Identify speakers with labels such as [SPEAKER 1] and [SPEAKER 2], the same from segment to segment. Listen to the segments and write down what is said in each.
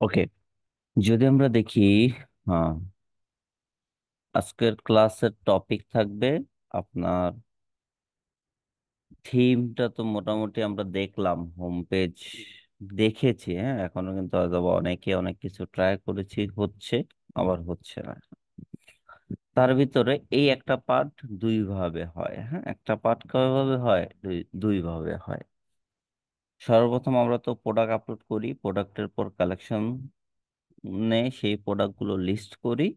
[SPEAKER 1] ওকে, যদি আমরা দেখি, হ্যাঁ, আজকের ক্লাসের টপিক থাকবে আপনার থিমটা। তো মোটামুটি আমরা দেখলাম, হোম পেজ দেখেছি, হ্যাঁ, এখনো কিন্তু হয়তো বা অনেকে অনেক কিছু ট্রাই করেছি, হচ্ছে আবার হচ্ছে না। তার ভিতরে এই একটা পার্ট দুই ভাবে হয়, হ্যাঁ, একটা পার্ট কিভাবে হয়, দুই ভাবে হয়। সর্বপ্রথম আমরা তো প্রোডাক্ট আপলোড করি, প্রোডাক্টের পর কালেকশন সেই প্রোডাক্টগুলো লিস্ট করি।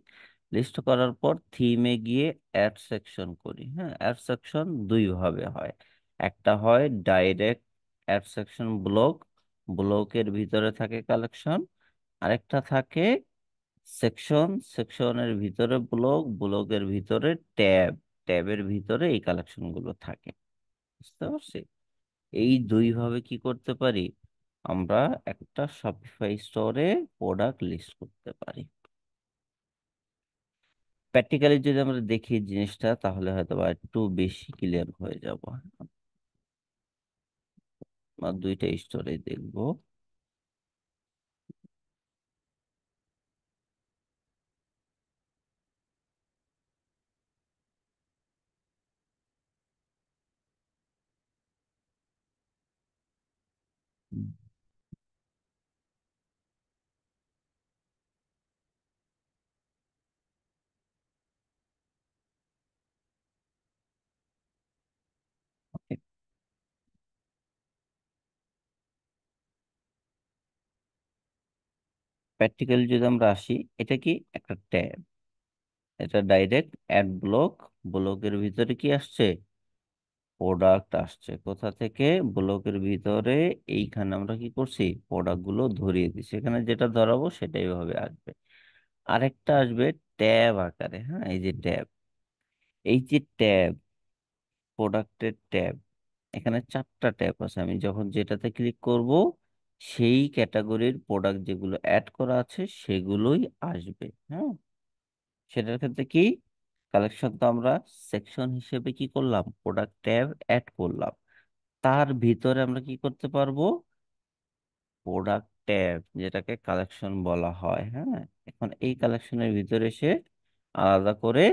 [SPEAKER 1] লিস্ট করার পর থিমে গিয়ে অ্যাড সেকশন করি। হ্যাঁ, অ্যাড সেকশন দুই ভাবে হয়। একটা হয় ডাইরেক্ট অ্যাড সেকশন ব্লক, ব্লকের ভিতরে থাকে কালেকশন। আরেকটা থাকে সেকশন, সেকশনের ভিতরে ব্লক, ব্লকের ভিতরে ট্যাব, ট্যাবের ভিতরে এই কালেকশন গুলো থাকে। বুঝতে পারছি? এই দুই ভাবে কি করতে পারি, আমরা একটা শপিফাই স্টোরে প্রোডাক্ট লিস্ট করতে পারি। প্র্যাকটিক্যালি যদি আমরা দেখি জিনিসটা, তাহলে হয়তো বা একটু বেশি ক্লিয়ার হয়ে যাব। আর দুইটা স্টোরে দেখবো। প্র্যাকটিক্যালি যদি আমরা আসি, এটা কি একটা ট্যাব, এটা ডাইরেক্ট অ্যাড ব্লক। ব্লকের ভিতরে কি আসছে, প্রোডাক্ট আসছে। কোথা থেকে, ব্লকের ভিতরে। এইখানে আমরা কি করছি, প্রোডাক্ট গুলো ধরিয়ে দিচ্ছি, এখানে যেটা ধরাবো সেটাই ভাবে আসবে। আরেকটা আসবে ট্যাব আকারে। হ্যাঁ, এই যে ট্যাব, এই যে ট্যাব, প্রোডাক্টের ট্যাব, এখানে চারটা ট্যাব আছে। আমি যখন যেটাতে ক্লিক করব, সেই ক্যাটাগরির প্রোডাক্ট যেগুলো অ্যাড করা আছে সেগুলোই আসবে। হ্যাঁ, সেটার ক্ষেত্রে কি, কালেকশন তো আমরা সেকশন হিসেবে কি করলাম, প্রোডাক্ট ট্যাব অ্যাড করলাম। তার ভিতরে আমরা কি করতে পারবো, প্রোডাক্ট ট্যাব, যেটাকে কালেকশন বলা হয়। হ্যাঁ, এখন এই কালেকশনের ভিতরে সে আলাদা করে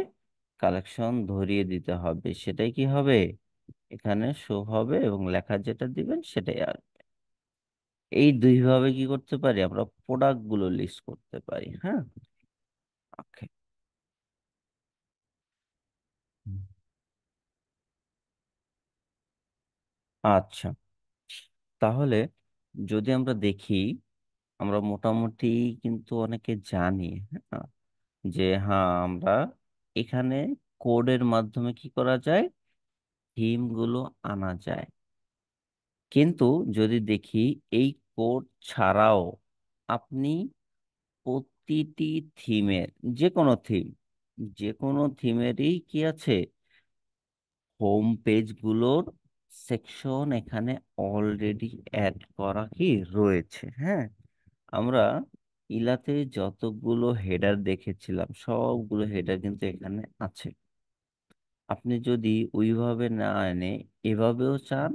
[SPEAKER 1] কালেকশন ধরিয়ে দিতে হবে। সেটাই কি হবে, এখানে শো হবে, এবং লেখা যেটা দিবেন সেটাই আসবে। এই দুই ভাবে কি করতে পারি, আমরা প্রোডাক্ট গুলো লিস্ট করতে পারি। হ্যাঁ, ওকে। আচ্ছা, তাহলে যদি আমরা দেখি, আমরা মোটামুটি কিন্তু অনেকে জানি, হ্যাঁ, যে হ্যাঁ আমরা এখানে কোডের মাধ্যমে কি করা যায়, থিম গুলো আনা যায়। কিন্তু যদি দেখি এই কোড ছাড়াও আপনি প্রতিটি থিমের, যে কোনো থিম, যে কোনো থিমেরই কি আছে, হোম পেজ গুলোর সেকশন এখানে অলরেডি অ্যাড করা কি রয়েছে। হ্যাঁ, আমরা ইলাতে যতগুলো হেডার দেখেছিলাম সবগুলো হেডার কিন্তু এখানে আছে। আপনি যদি ওইভাবে না এনে এভাবেও চান,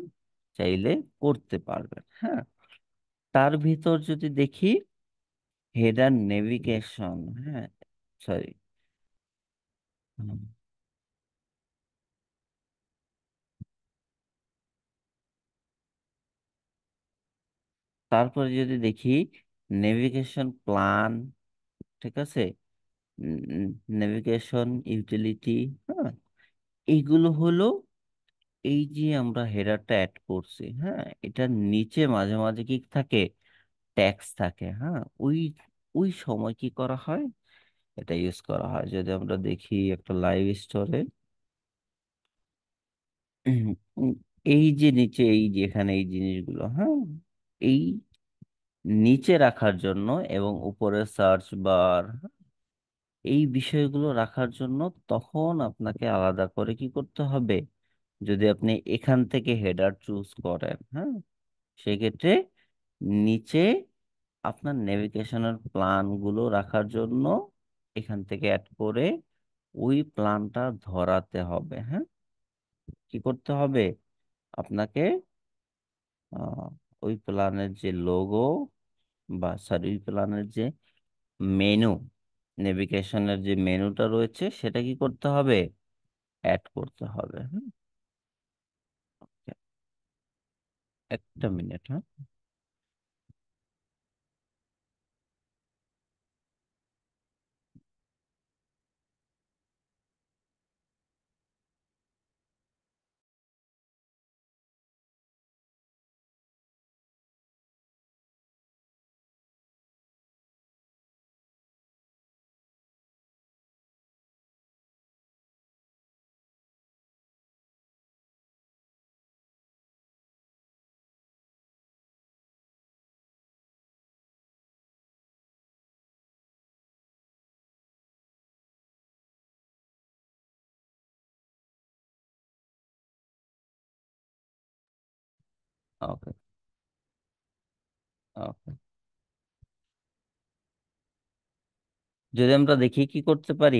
[SPEAKER 1] চাইলে করতে পারবেন। হ্যাঁ, তার ভিতর যদি দেখি হেডার নেভিগেশন, হ্যাঁ, সরি, তারপরে যদি দেখি নেভিগেশন প্ল্যান, ঠিক আছে, নেভিগেশন ইউটিলিটি, হ্যাঁ, এইগুলো হলো এই যে আমরা হেডারটা অ্যাড করছি। হ্যাঁ, এটার নিচে মাঝে মাঝে কি থাকে, ট্যাক্স থাকে। হ্যাঁ, ওই ওই সময় কি করা হয়, এটা ইউজ করা হয়। যদি আমরা দেখি একটা লাইভ স্টোরে, এই যে নিচে, এই যে এখানে এই জিনিসগুলো, হ্যাঁ, এই নিচে রাখার জন্য এবং উপরে সার্চ বার, এই বিষয়গুলো রাখার জন্য তখন আপনাকে আলাদা করে কি করতে হবে, যদি আপনি এখান থেকে হেডার চুজ করেন, হ্যাঁ, সেক্ষেত্রে নিচে আপনার নেভিগেশনের প্ল্যান গুলো রাখার জন্য এখান থেকে অ্যাড করে ওই প্ল্যানটা ধরাতে হবে। হ্যাঁ, কি করতে হবে আপনাকে, আহ, ওই প্ল্যানের যে লোগো, বা সার্ভিস প্ল্যানের যে মেনু, নেভিগেশনের যে মেনুটা রয়েছে সেটা কি করতে হবে? অ্যাড করতে হবে। হুম, একটা মিনিট, হ্যাঁ। ওকে, ওকে। যদি আমরা দেখি কি করতে পারি,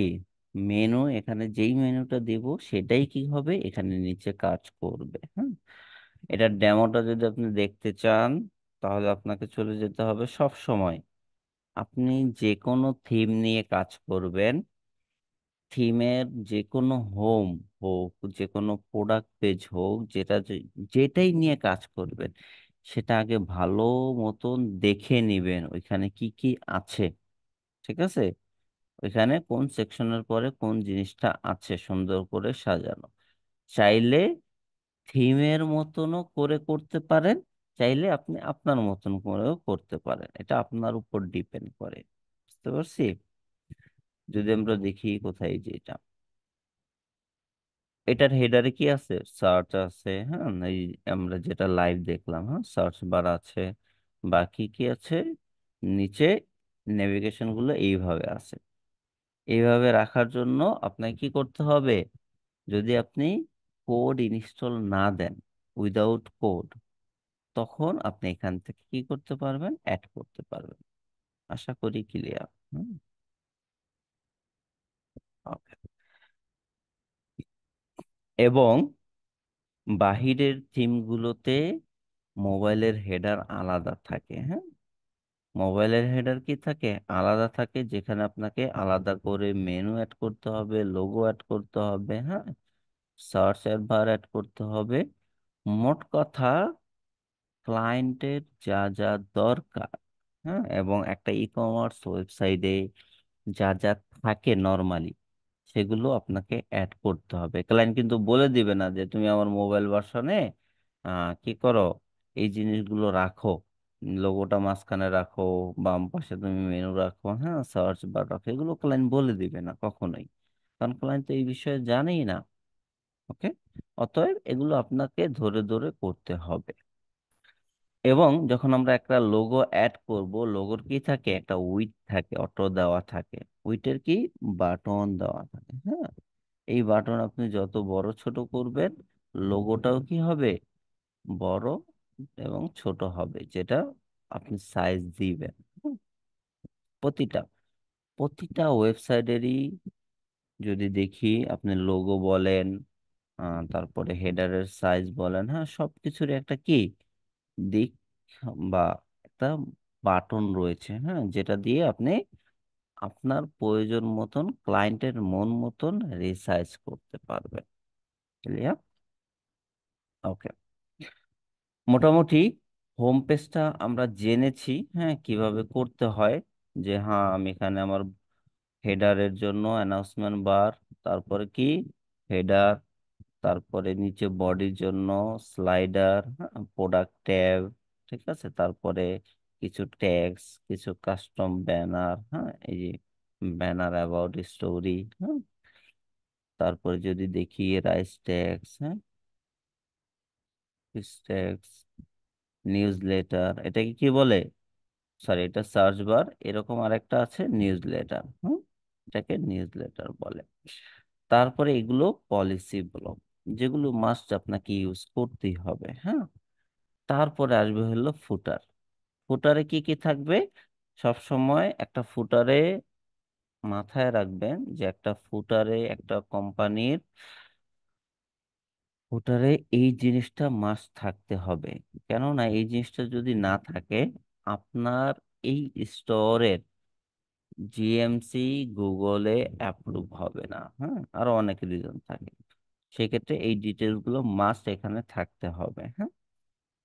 [SPEAKER 1] মেনু এখানে যেই মেনুটা দেব সেটাই কি হবে, এখানে নিচে কাজ করবে। হ্যাঁ, এটার ডেমোটা যদি আপনি দেখতে চান তাহলে আপনাকে চলে যেতে হবে সব সময়। আপনি যে কোনো থিম নিয়ে কাজ করবেন, থিমের যে কোনো হোম হোক, যে কোনো প্রোডাক্ট পেজ হোক, যেটাই নিয়ে কাজ করবেন, সেটা আগে ভালো মতন দেখে নিবেন ওইখানে কি কি আছে। ঠিক আছে? ওইখানে কোন সেকশনের পরে কোন জিনিসটা আছে সুন্দর করে সাজানো। চাইলে থিমের মতনও করে করতে পারেন, চাইলে আপনি আপনার মতন করেও করতে পারেন, এটা আপনার উপর ডিপেন্ড করে। বুঝতে পারছি? যদি আমরা দেখি কোথায়, যে এটার হেডারে কি আছে, সার্চ আছে, হ্যাঁ, এই আমরা যেটা লাইভ দেখলাম, হ্যাঁ, সার্চ বার আছে। বাকি কি আছে, নিচে নেভিগেশন গুলো এইভাবে আছে। এইভাবে রাখার জন্য আপনাকে কি করতে হবে, যদি আপনি কোড ইনস্টল না দেন, উইদাউট কোড, তখন আপনি এখান থেকে কি করতে পারবেন, অ্যাড করতে পারবেন। আশা করি ক্লিয়ার। হুম, ওকে। এবং বাহিরের থিমগুলোতে মোবাইলের হেডার আলাদা থাকে। হ্যাঁ, মোবাইলের হেডার কি থাকে, আলাদা থাকে, যেখানে আপনাকে আলাদা করে মেনু অ্যাড করতে হবে, লোগো অ্যাড করতে হবে, হ্যাঁ, সার্চ বার অ্যাড করতে হবে। মোট কথা, ক্লায়েন্টের যা যা দরকার, হ্যাঁ, এবং একটা ই কমার্স ওয়েবসাইটে যা যা থাকে নর্মালি, সেগুলো আপনাকে অ্যাড করতে হবে। ক্লায়েন্ট কিন্তু বলে দিবে না যে তুমি আমার মোবাইল ভার্সনে কি করো, এই জিনিসগুলো রাখো, লোগোটা মাঝখানে রাখো, বাম পাশে তুমি মেনু রাখো, হ্যাঁ, সার্চ বার রাখো, এগুলো ক্লায়েন্ট বলে দিবে না কখনোই, কারণ ক্লায়েন্ট তো এই বিষয়ে জানেই না। ওকে, অতএব এগুলো আপনাকে ধরে ধরে করতে হবে। এবং যখন আমরা একটা লোগো অ্যাড করব, লোগোর কি থাকে, একটা উইড থাকে, অটো দেওয়া থাকে, উইডের কি, বাটন দেওয়া থাকে। হ্যাঁ, এই বাটন আপনি যত বড় ছোট করবেন, লোগোটাও কি হবে, বড় এবং ছোট হবে, যেটা আপনি সাইজ দিবেন। হুম, প্রতিটা প্রতিটা ওয়েবসাইটেরই যদি দেখি, আপনি লোগো বলেন, তারপরে হেডারের সাইজ বলেন, হ্যাঁ, সবকিছুরই একটা কি দিক বা একটা বাটন রয়েছে, হ্যাঁ, যেটা দিয়ে আপনি আপনার প্রয়োজন মতন, ক্লায়েন্টের মন মতন রিসাইজ করতে পারবেন। ক্লিয়ার? ওকে। মোটামুটি হোম পেজটা আমরা জেনেছি, হ্যাঁ, কিভাবে করতে হয়। যে হ্যাঁ, আমি এখানে আমার হেডারের জন্য অ্যানাউন্সমেন্ট বার, তারপরে কি হেডার, তারপরে নিচে বডির জন্য স্লাইডার, প্রোডাক্ট ট্যাব, ঠিক আছে, তারপরে কিছু ট্যাগস, কিছু কাস্টম ব্যানার, হ্যাঁ, এই যে ব্যানার অ্যাবাউট স্টোরি, হ্যাঁ, তারপরে যদি দেখি রাইস ট্যাগস, হ্যাঁ, ট্যাগস, নিউজ লেটার, এটাকে কি বলে, সরি, এটা সার্চ বার, এরকম আরেকটা আছে নিউজ লেটার। হুম, এটাকে নিউজ লেটার বলে। তারপরে এগুলো পলিসি ব্লক, যেগুলো মাস্ট আপনাকে ইউজ করতেই হবে। হ্যাঁ, তারপরে আসবে হলো ফুটার। ফুটারে কি কি থাকবে, সব সময় একটা ফুটারে মাথায় রাখবেন যে একটা ফুটারে, একটা কোম্পানির ফুটারে এই জিনিসটা মাস্ট থাকতে হবে। কেননা এই জিনিসটা যদি না থাকে, আপনার এই স্টোরের জিএমসি গুগলে অ্যাপ্রুভ হবে না। হ্যাঁ, আরো অনেক রিজন থাকে। সেক্ষেত্রে এই ডিটেলস গুলো মাস্ট এখানে থাকতে হবে। হ্যাঁ,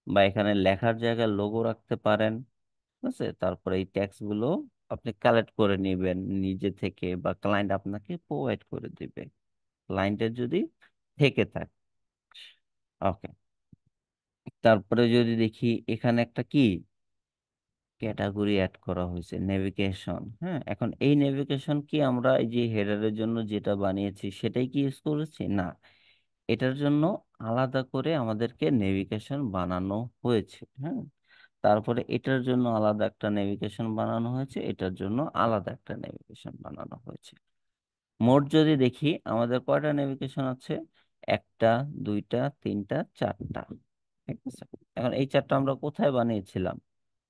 [SPEAKER 1] বা এখানে লেখার জায়গায় লোগো রাখতে পারেন। ঠিক আছে, তারপরে এই ট্যাক্স গুলো আপনি কালেক্ট করে নেবেন নিজে থেকে, বা ক্লায়েন্ট আপনাকে প্রোভাইড করে দিবে, ক্লায়েন্টের যদি থেকে থাকে। ওকে, তারপরে যদি দেখি এখানে একটা কি ক্যাটাগরি অ্যাড করা হয়েছে, নেভিগেশন। হ্যাঁ, এখন এই নেভিগেশন কি আমরা এই যে হেডারের জন্য যেটা বানিয়েছি সেটাই কি ইউজ করেছি? না, এটার জন্য আলাদা করে আমাদেরকে নেভিগেশন বানানো হয়েছে। হ্যাঁ, তারপরে এটার জন্য আলাদা একটা নেভিগেশন বানানো হয়েছে, এটার জন্য আলাদা একটা নেভিগেশন বানানো হয়েছে। মোট যদি দেখি আমাদের কয়টা নেভিগেশন আছে? একটা, দুইটা, তিনটা, চারটা। ঠিক আছে, এখন এই চারটা আমরা কোথায় বানিয়েছিলাম?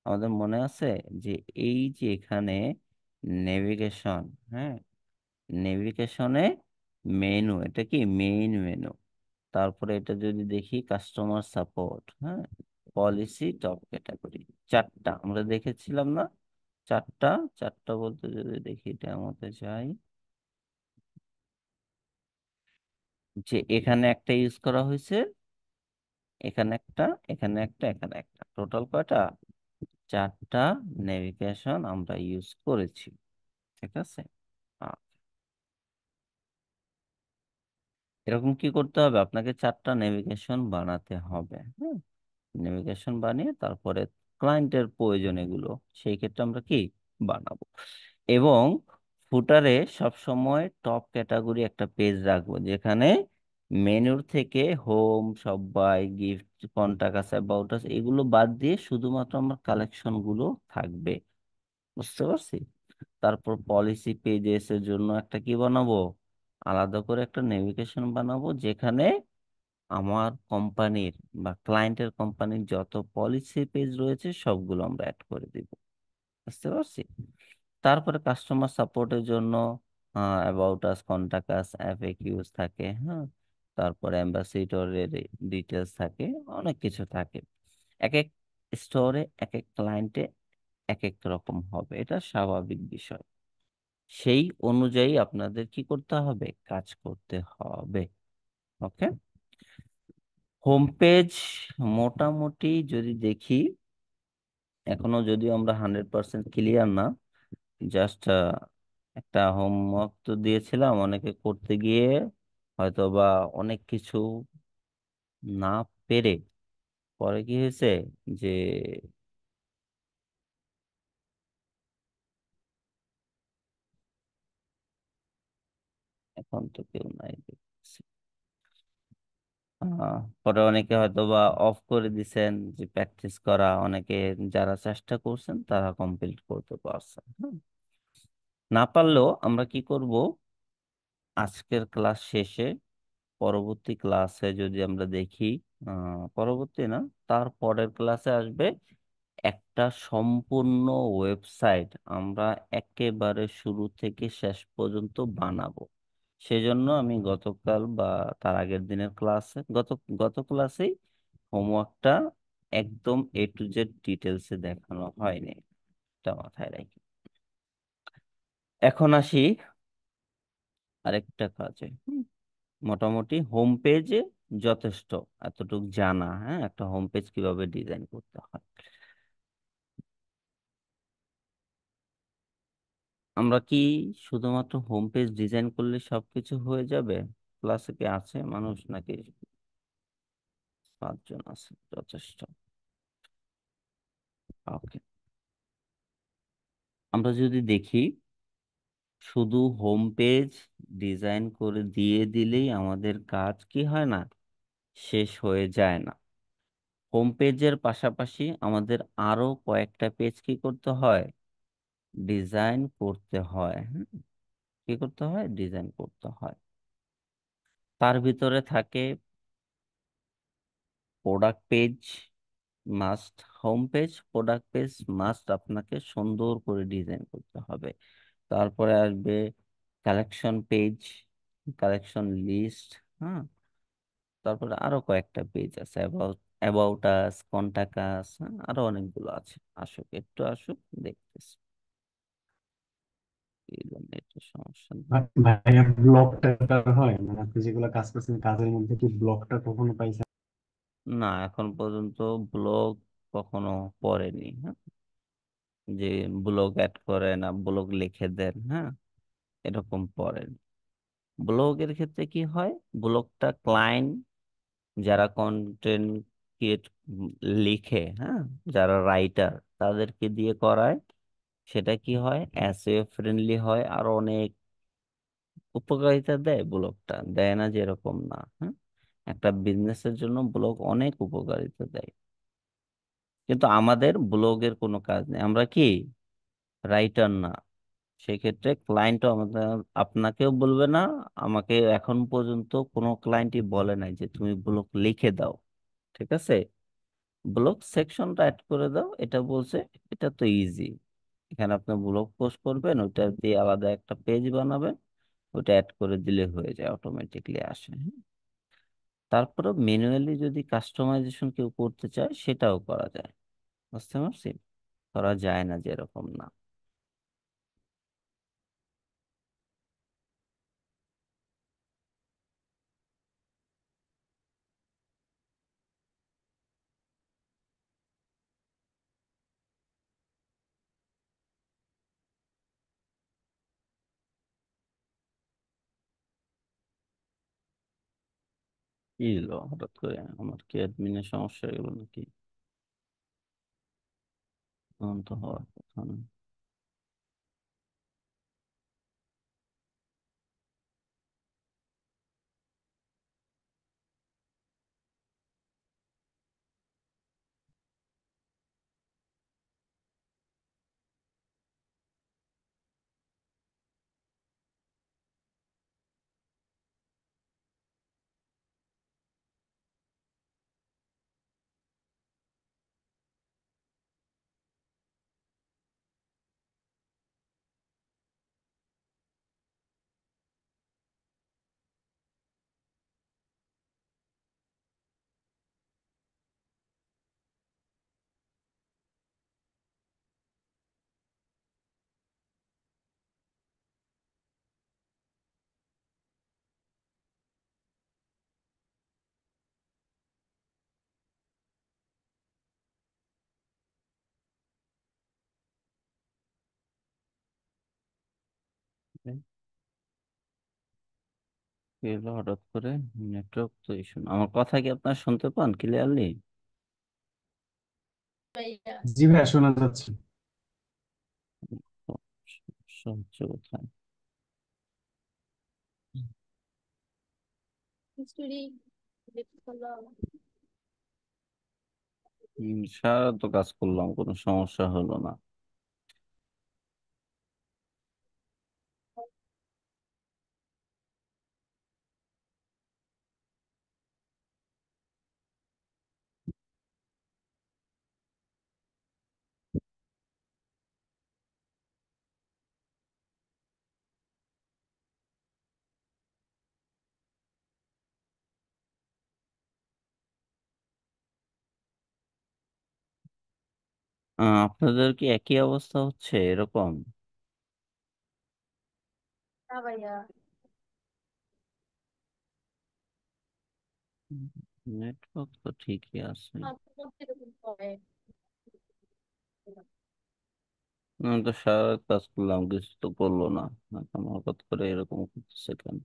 [SPEAKER 1] আমাদের মনে আছে যে এই যে এখানে নেভিগেশন, হ্যাঁ, নেভিগেশনে মেনু, এটা কি মেইন মেনু। তারপরে এটা যদি দেখি কাস্টমার সাপোর্ট, হ্যাঁ, পলিসি, টপ ক্যাটাগরি, চারটা আমরা দেখেছিলাম না? চারটা, চারটা বলতে যদি দেখি এটা আমাদের চাই যে এখানে একটা ইউজ করা হয়েছে, এখানে একটা, এখানে একটা, এখানে একটা, টোটাল কয়টা? চারটা নেভিগেশন আমরা ইউজ করেছি। ঠিক আছে, আ- এরকম কি করতে হবে? আপনাকে চারটা নেভিগেশন বানাতে হবে। হ্যাঁ, নেভিগেশন বানিয়ে তারপরে ক্লায়েন্টের প্রয়োজন এগুলো, সেই ক্ষেত্রে আমরা কি বানাবো। এবং ফুটারে সবসময় টপ ক্যাটাগরি একটা পেজ রাখবো, যেখানে মেনুর থেকে হোম, সবাই, গিফট, কন্টাক্ট আছে, অ্যাবাউট আস, এগুলো বাদ দিয়ে শুধুমাত্র আমার কালেকশন গুলো থাকবে। বুঝতে পারছি? তারপর পলিসি পেজেস এর জন্য একটা কি বানাবো? আলাদা করে একটা নেভিগেশন বানাবো, যেখানে আমার কোম্পানির বা ক্লায়েন্টের কোম্পানির যত পলিসি পেজ রয়েছে সবগুলো আমরা অ্যাড করে দিব। বুঝতে পারছি? তারপরে কাস্টমার সাপোর্টের জন্য অ্যাবাউট আস, কন্টাক্ট আস, এফএকিউজ থাকে। হ্যাঁ, তারপরে অ্যাম্বাসিডরের ডিটেলস থাকে, অনেক কিছু থাকে। এক এক স্টোরে, এক এক ক্লায়েন্টে এক এক রকম হবে, এটা স্বাভাবিক বিষয়। সেই অনুযায়ী আপনাদের কি করতে হবে? কাজ করতে হবে। ওকে, হোম পেজ মোটামুটি যদি দেখি, এখনো যদিও আমরা 100% ক্লিয়ার না। জাস্ট একটা হোমওয়ার্ক তো দিয়েছিলাম, অনেকে করতে গিয়ে হয়তো বা অনেক কিছু না পেরে পরে কি হয়েছে যে এখন তো কেউ নাই দেখছি। পরে অনেকে হয়তো বা অফ করে দিছেন, যে প্র্যাকটিস করা, অনেকে যারা চেষ্টা করছেন তারা কমপ্লিট করতে পারছেন। না পারলেও আমরা কি করব, আজকের ক্লাস শেষে পরবর্তী ক্লাসে যদি আমরা দেখি, পরবর্তী না, তার পরের ক্লাসে আসবে একটা সম্পূর্ণ ওয়েবসাইট আমরা একেবারে শুরু থেকে শেষ পর্যন্ত বানাবো। সেজন্য আমি গতকাল বা তার আগের দিনের ক্লাসে, গত গত ক্লাসেই হোমওয়ার্কটা একদম A to Z ডিটেলসে দেখানো হয়নি, এটা মাথায় রাখি। এখন আসি আরেকটা কাজে। মোটামুটি হোম পেজে যথেষ্ট এতটুকু জানা, হ্যাঁ, একটা হোম পেজ কিভাবে ডিজাইন করতে হয়। আমরা কি শুধুমাত্র হোম পেজ ডিজাইন করলে সবকিছু হয়ে যাবে? ক্লাসে কি আছে মানুষ নাকি? 5 জন আছে, যথেষ্ট। ওকে, আমরা যদি দেখি শুধু হোম পেজ ডিজাইন করে দিয়ে দিলেই আমাদের কাজ কি হয় না, শেষ হয়ে যায় না। হোম পেজের পাশাপাশি আমাদের আরো কয়েকটা পেজ কি করতে হয়? ডিজাইন করতে হয়। কি করতে হয়? ডিজাইন করতে হয়। তার ভিতরে থাকে product page must, home page, product page must আপনাকে সুন্দর করে ডিজাইন করতে হবে। তারপরে আসবে কালেকশন পেজ, কালেকশন লিস্ট। হ্যাঁ, তারপরে আরো কয়েকটা পেজ আছে, অ্যাবাউট আস, কন্টাক্ট আস, আরো অনেকগুলো আছে। আসুক, একটু আসুক, দেখতেছি। এই জন্য একটু সমস্যা নেই।
[SPEAKER 2] ভাইয়া ব্লকটা হয় মানে আপনি যেগুলো কাজ করছেন কাজের মধ্যে কি ব্লকটা কখনো পাইছেন?
[SPEAKER 1] না, এখন পর্যন্ত ব্লগ কখনো পড়েনি। হ্যাঁ, যে ব্লগ অ্যাড করে না, ব্লগ লিখে দেন, হ্যাঁ, এরকম পড়েন। ব্লগের ক্ষেত্রে কি হয়, ব্লগটা ক্লায়েন্ট যারা কন্টেন্ট ক্রিয়েট লিখে, হ্যাঁ, যারা রাইটার, তাদেরকে দিয়ে করায়। সেটা কি হয়, এসইও ফ্রেন্ডলি হয়, আর অনেক উপকারিতা দেয়। ব্লগটা দেয় না যে এরকম না, হ্যাঁ, একটা বিজনেসের জন্য ব্লগ অনেক উপকারিতা দেয়। কিন্তু আমাদের ব্লগের কোনো কাজ নেই, আমরা কি রাইটার না। সেক্ষেত্রে ক্লায়েন্টও আমাদের, আপনাকেও বলবে না, আমাকে এখন পর্যন্ত কোনো ক্লায়েন্টই বলে নাই যে তুমি ব্লগ লিখে দাও। ঠিক আছে, ব্লগ সেকশনটা অ্যাড করে দাও এটা বলছে। এটা তো ইজি, এখানে আপনি ব্লগ পোস্ট করবেন, ওইটা দিয়ে আলাদা একটা পেজ বানাবেন, ওটা অ্যাড করে দিলে হয়ে যায়, অটোমেটিকলি আসে। হ্যাঁ? তারপরে ম্যানুয়ালি যদি কাস্টমাইজেশন কেউ করতে চায়, সেটাও করা যায়। বুঝতে পারছি, করা যায় না যে এরকম না। কি হলো হঠাৎ করে, আমার কি অ্যাডমিনের সমস্যা হয়ে গেলো নাকি? তখন তো হওয়ার কথা না। কি হলো হঠাৎ করে? নেটওয়ার্ক তো ইস্যু। আমার কথা কি আপনার শুনতে পান ক্লিয়ারলি?
[SPEAKER 2] জি ভাইয়া শোনা যাচ্ছে।
[SPEAKER 1] সমস্যা হচ্ছে কোথায়? সারা তো কাজ করলাম, কোনো সমস্যা হলো না। আপনাদের কি একই অবস্থা হচ্ছে এরকম? নেটওয়ার্ক তো ঠিকই আছে। আমি তো সারা রাত কাজ করলাম, কিছু তো করলো না। এখন হঠাৎ করে এরকম করতেছে কেন?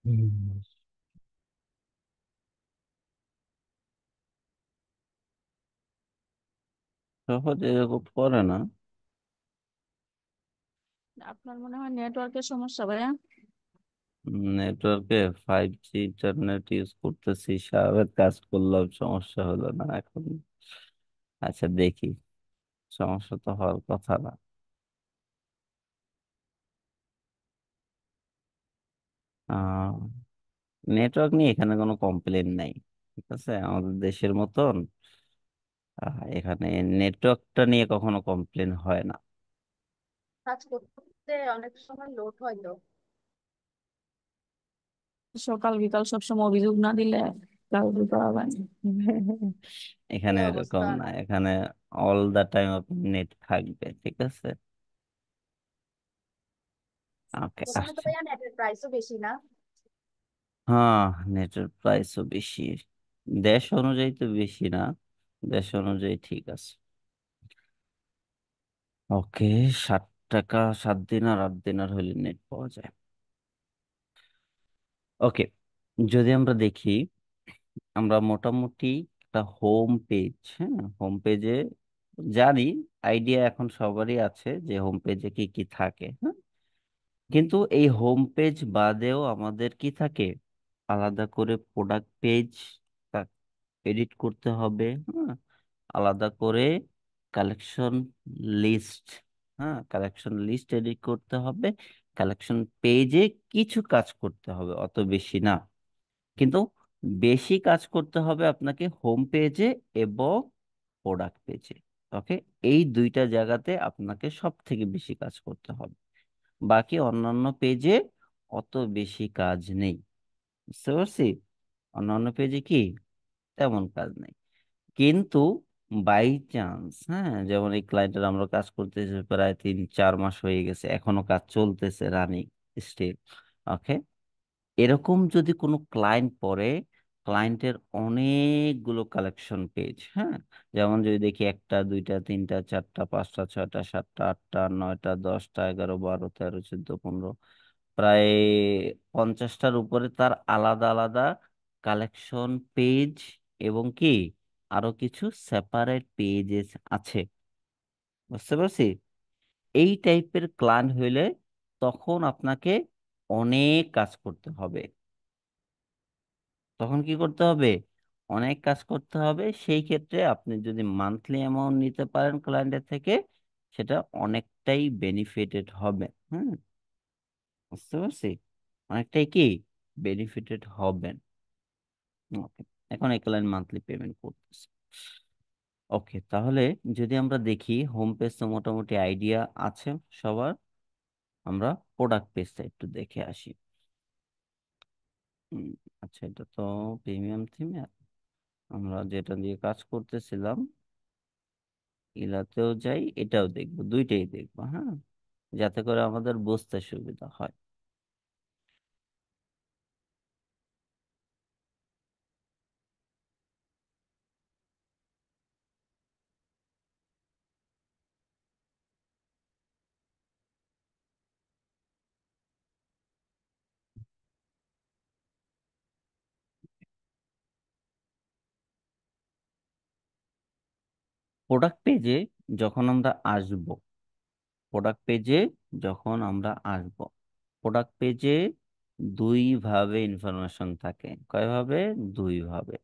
[SPEAKER 2] হুম।
[SPEAKER 1] সহজে এরকম করে না।
[SPEAKER 3] আপনার মনে হয় নেটওয়ার্কের সমস্যা ভাইয়া।
[SPEAKER 1] নেটওয়ার্কে 5G ইন্টারনেট ইউজ করতেছি, সারা রাত কাজ করলাম, সমস্যা হলো না এখন। আচ্ছা দেখি, সমস্যা তো হওয়ার কথা না। আহ নেটওয়ার্ক নিয়ে এখানে কোনো কমপ্লেন নাই। ঠিক আছে, আমাদের দেশের মতন এখানে নেটওয়ার্কটা নিয়ে কখনো কমপ্লেন হয় না।
[SPEAKER 3] কাজ করতে করতে অনেক সময় লোড হয় তো, সকাল বিকাল সবসময় অভিযোগ না দিলে কাউকে পাওয়া যায় না।
[SPEAKER 1] এখানে
[SPEAKER 3] এই
[SPEAKER 1] এরকম
[SPEAKER 3] অবস্থা।
[SPEAKER 1] না, এখানে অল দা টাইম আপনার নেট থাকবে। ঠিক আছে, ওকে
[SPEAKER 3] ওখানে তো
[SPEAKER 1] আসছে।
[SPEAKER 3] ভাইয়া নেটের প্রাইসও বেশি না?
[SPEAKER 1] হ্যাঁ, নেটের প্রাইসও বেশি, দেশ অনুযায়ী তো বেশি না, দেশ অনুযায়ী ঠিক আছে। ওকে, 60 টাকা 7 দিন আর 8 দিন হলে নেট পাওয়া যায়। ওকে, যদি আমরা দেখি, আমরা মোটামুটি একটা হোম পেজ, হ্যাঁ হোম পেজে জানি, আইডিয়া এখন সবারই আছে যে হোম পেজে কি কি থাকে, হ্যাঁ। কিন্তু এই হোম পেজ বাদেও আমাদের কি থাকে, আলাদা করে প্রোডাক্ট পেজ এডিট করতে হবে, হ্যাঁ। আলাদা করে কালেকশন লিস্ট, হ্যাঁ কালেকশন লিস্ট এডিট করতে হবে। কালেকশন পেজে কিছু কাজ করতে হবে, অত বেশি না। কিন্তু বেশি কাজ করতে হবে আপনাকে হোম পেজে এবং প্রোডাক্ট পেজে। ওকে, এই দুইটা জায়গাতে আপনাকে সব থেকে বেশি কাজ করতে হবে। বাকি অন্যান্য পেজে অত বেশি কাজ নেই। বুঝতে পারছি, অন্যান্য পেজে কি তেমন কাজ নেই। কিন্তু বাই চান্স, হ্যাঁ যেমন এই ক্লায়েন্টের আমরা কাজ করতেছি প্রায় 3-4 মাস হয়ে গেছে, এখনো কাজ চলতেছে রানিং স্টিল। ওকে, এরকম যদি কোনো ক্লায়েন্ট পড়ে, ক্লায়েন্টের অনেকগুলো কালেকশন পেজ, হ্যাঁ যেমন যদি দেখি 1, 2, 3, 4, 5, 6, 7, 8, 9, 10, 11, 12, 13, 14, প্রায় 50টার উপরে তার আলাদা আলাদা কালেকশন পেজ এবং কি আরো কিছু সেপারেট পেজেস আছে। বুঝতে পারছি, এই টাইপের ক্লায়েন্ট হইলে তখন আপনাকে অনেক কাজ করতে হবে। তখন কি করতে হবে, অনেক কাজ করতে হবে। সেই ক্ষেত্রে আপনি যদি মান্থলি অ্যামাউন্ট নিতে পারেন ক্লায়েন্টের থেকে, সেটা অনেকটাই বেনিফিটেড হবে। হুম, বুঝতে পারছি, অনেকটাই কি বেনিফিটেড হবেন। ওকে, এখন এই ক্লায়েন্ট মান্থলি পেমেন্ট করতেছে। ওকে, তাহলে যদি আমরা দেখি হোম পেজ তো মোটামুটি আইডিয়া আছে সবার, আমরা প্রোডাক্ট পেজটা একটু দেখে আসি। হুম, আচ্ছা এটা তো প্রিমিয়াম থিম, আমরা যেটা দিয়ে কাজ করতেছিলাম এলাতেও যাই, এটাও দেখবো, দুইটাই দেখবো, হ্যাঁ যাতে করে আমাদের বুঝতে সুবিধা হয়। প্রোডাক্ট পেজে যখন আমরা আসব, প্রোডাক্ট পেজে যখন আমরা আসব, প্রোডাক্ট পেজে দুই ভাবে ইনফরমেশন থাকে। কয়ভাবে? দুই ভাবে।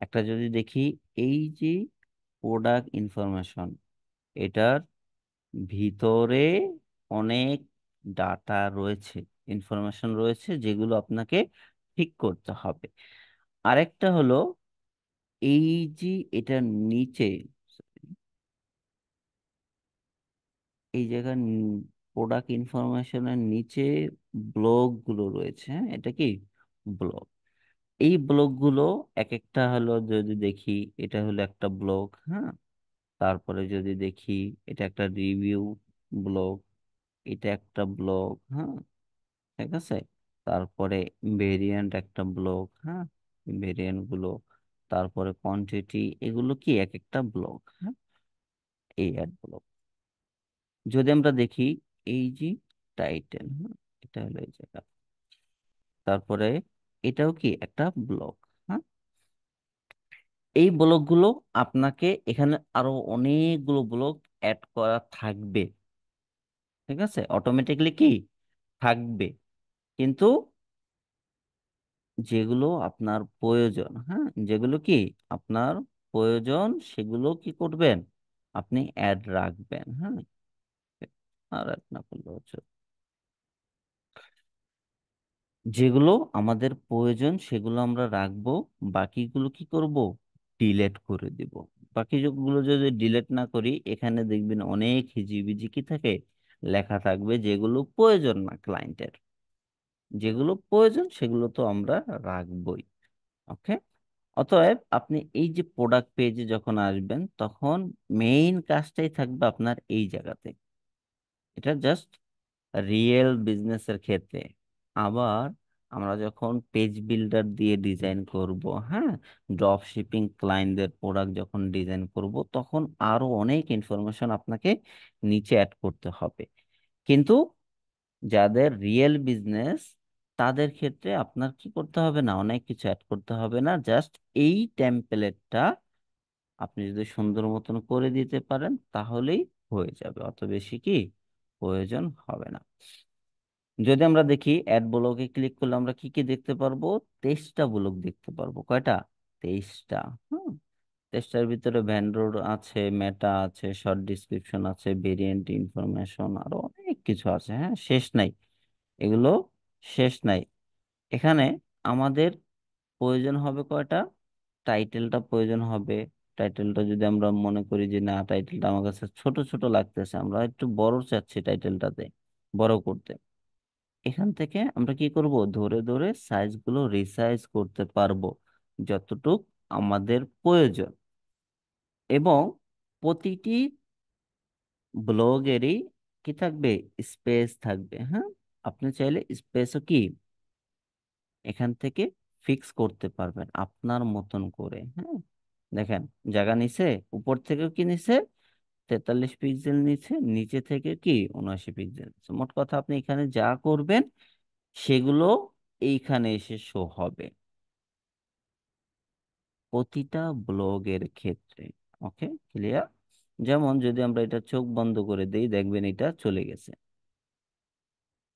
[SPEAKER 1] একটা যদি দেখি, এই যে প্রোডাক্ট ইনফরমেশন, এটার ভিতরে অনেক ডাটা রয়েছে, ইনফরমেশন রয়েছে, যেগুলো আপনাকে ঠিক করতে হবে। আরেকটা হলো এই যে এটার নিচে, এই জায়গার প্রোডাক্ট ইনফরমেশনের নিচে ব্লগ গুলো রয়েছে, হ্যাঁ এটা কি ব্লগ। এই ব্লগ গুলো এক একটা হলো, যদি দেখি এটা হলো একটা ব্লগ, হ্যাঁ। তারপরে যদি দেখি এটা একটা রিভিউ ব্লগ, এটা একটা ব্লগ, হ্যাঁ ঠিক আছে। তারপরে ভেরিয়েন্ট একটা ব্লগ, হ্যাঁ ভেরিয়েন্ট গুলো, তারপরে কোয়ান্টিটি, এগুলো কি এক একটা ব্লগ, হ্যাঁ এই এক ব্লগ। যদি আমরা দেখি এই যে টাইটেল, হ্যাঁ এটা হলো এই জায়গা, তারপরে এটাও কি একটা ব্লগ, হ্যাঁ। এই ব্লগগুলো আপনাকে এখানে আরো অনেকগুলো ব্লগ অ্যাড করা থাকবে। ঠিক আছে, অটোমেটিকলি কি থাকবে। কিন্তু যেগুলো আপনার প্রয়োজন, হ্যাঁ যেগুলো কি আপনার প্রয়োজন, সেগুলো কি করবেন, আপনি অ্যাড রাখবেন, হ্যাঁ। আর অ্যাড না করলে হচ্ছে, যেগুলো আমাদের প্রয়োজন সেগুলো আমরা রাখবো, বাকিগুলো কি করব, ডিলেট করে দিব। বাকি যেগুলো যদি ডিলেট না করি, এখানে দেখবেন অনেক হিজিবিজি কি থাকে, লেখা থাকবে, যেগুলো প্রয়োজন না ক্লায়েন্টের। যেগুলো প্রয়োজন সেগুলো তো আমরা রাখবোই। ওকে। অতএব আপনি এই যে প্রোডাক্ট পেজে যখন আসবেন, তখন মেইন কাজটাই থাকবে আপনার এই জায়গাতে। এটা জাস্ট রিয়েল বিজনেসের ক্ষেত্রে। আবার আমরা যখন পেজ বিল্ডার দিয়ে ডিজাইন করব, হ্যাঁ, ড্রপ শিপিং ক্লায়েন্টদের প্রোডাক্ট যখন ডিজাইন করব, তখন আরো অনেক ইনফরমেশন আপনাকে নিচে অ্যাড করতে হবে। কিন্তু যাদের রিয়েল বিজনেস, তাদের ক্ষেত্রে আপনার কি করতে হবে না, অনেক কিছু অ্যাড করতে হবে না, জাস্ট এই টেমপ্লেটটা আপনি যদি সুন্দর মতন করে দিতে পারেন তাহলেই হয়ে যাবে, অত বেশি কি প্রয়োজন হবে না। যদি আমরা দেখি অ্যাড ব্লকে ক্লিক করলে আমরা কি কি দেখতে পারবো, 23টা ব্লক দেখতে পারবো। কয়টা? 23টা। হুম। 23টার ভিতরে ভ্যানডোর আছে, মেটা আছে, শর্ট ডিসক্রিপশন আছে, ভেরিয়েন্ট ইনফরমেশন, আরো অনেক কিছু আছে। হ্যাঁ, শেষ নাই এগুলো, শেষ নাই। এখানে আমাদের প্রয়োজন হবে কয়টা, টাইটেলটা প্রয়োজন হবে। টাইটেলটা যদি আমরা মনে করি যে না, টাইটেলটা আমার কাছে ছোট ছোট লাগতেছে, আমরা একটু বড় চাচ্ছি টাইটেলটাতে, বড় করতে, এখান থেকে আমরা কি করব, ধরে ধরে সাইজগুলো রিসাইজ করতে পারবো যতটুক আমাদের প্রয়োজন। এবং প্রতিটি ব্লগেরই কি থাকবে, স্পেস থাকবে। হ্যাঁ, আপনি চাইলে স্পেসও কি এখান থেকে ফিক্স করতে পারবেন আপনার মতন করে। হ্যাঁ, দেখেন, জায়গা নিচে উপর থেকেও কি নিচে 43 পিক্সেল, নিচে নিচে থেকে কি 79 পিক্সেল। মোট কথা আপনি এখানে যা করবেন সেগুলো এইখানে এসে শো হবে প্রতিটা ব্লগের ক্ষেত্রে। ওকে, ক্লিয়ার? যেমন যদি আমরা এটা চোখ বন্ধ করে দেই, দেখবেন এটা চলে গেছে।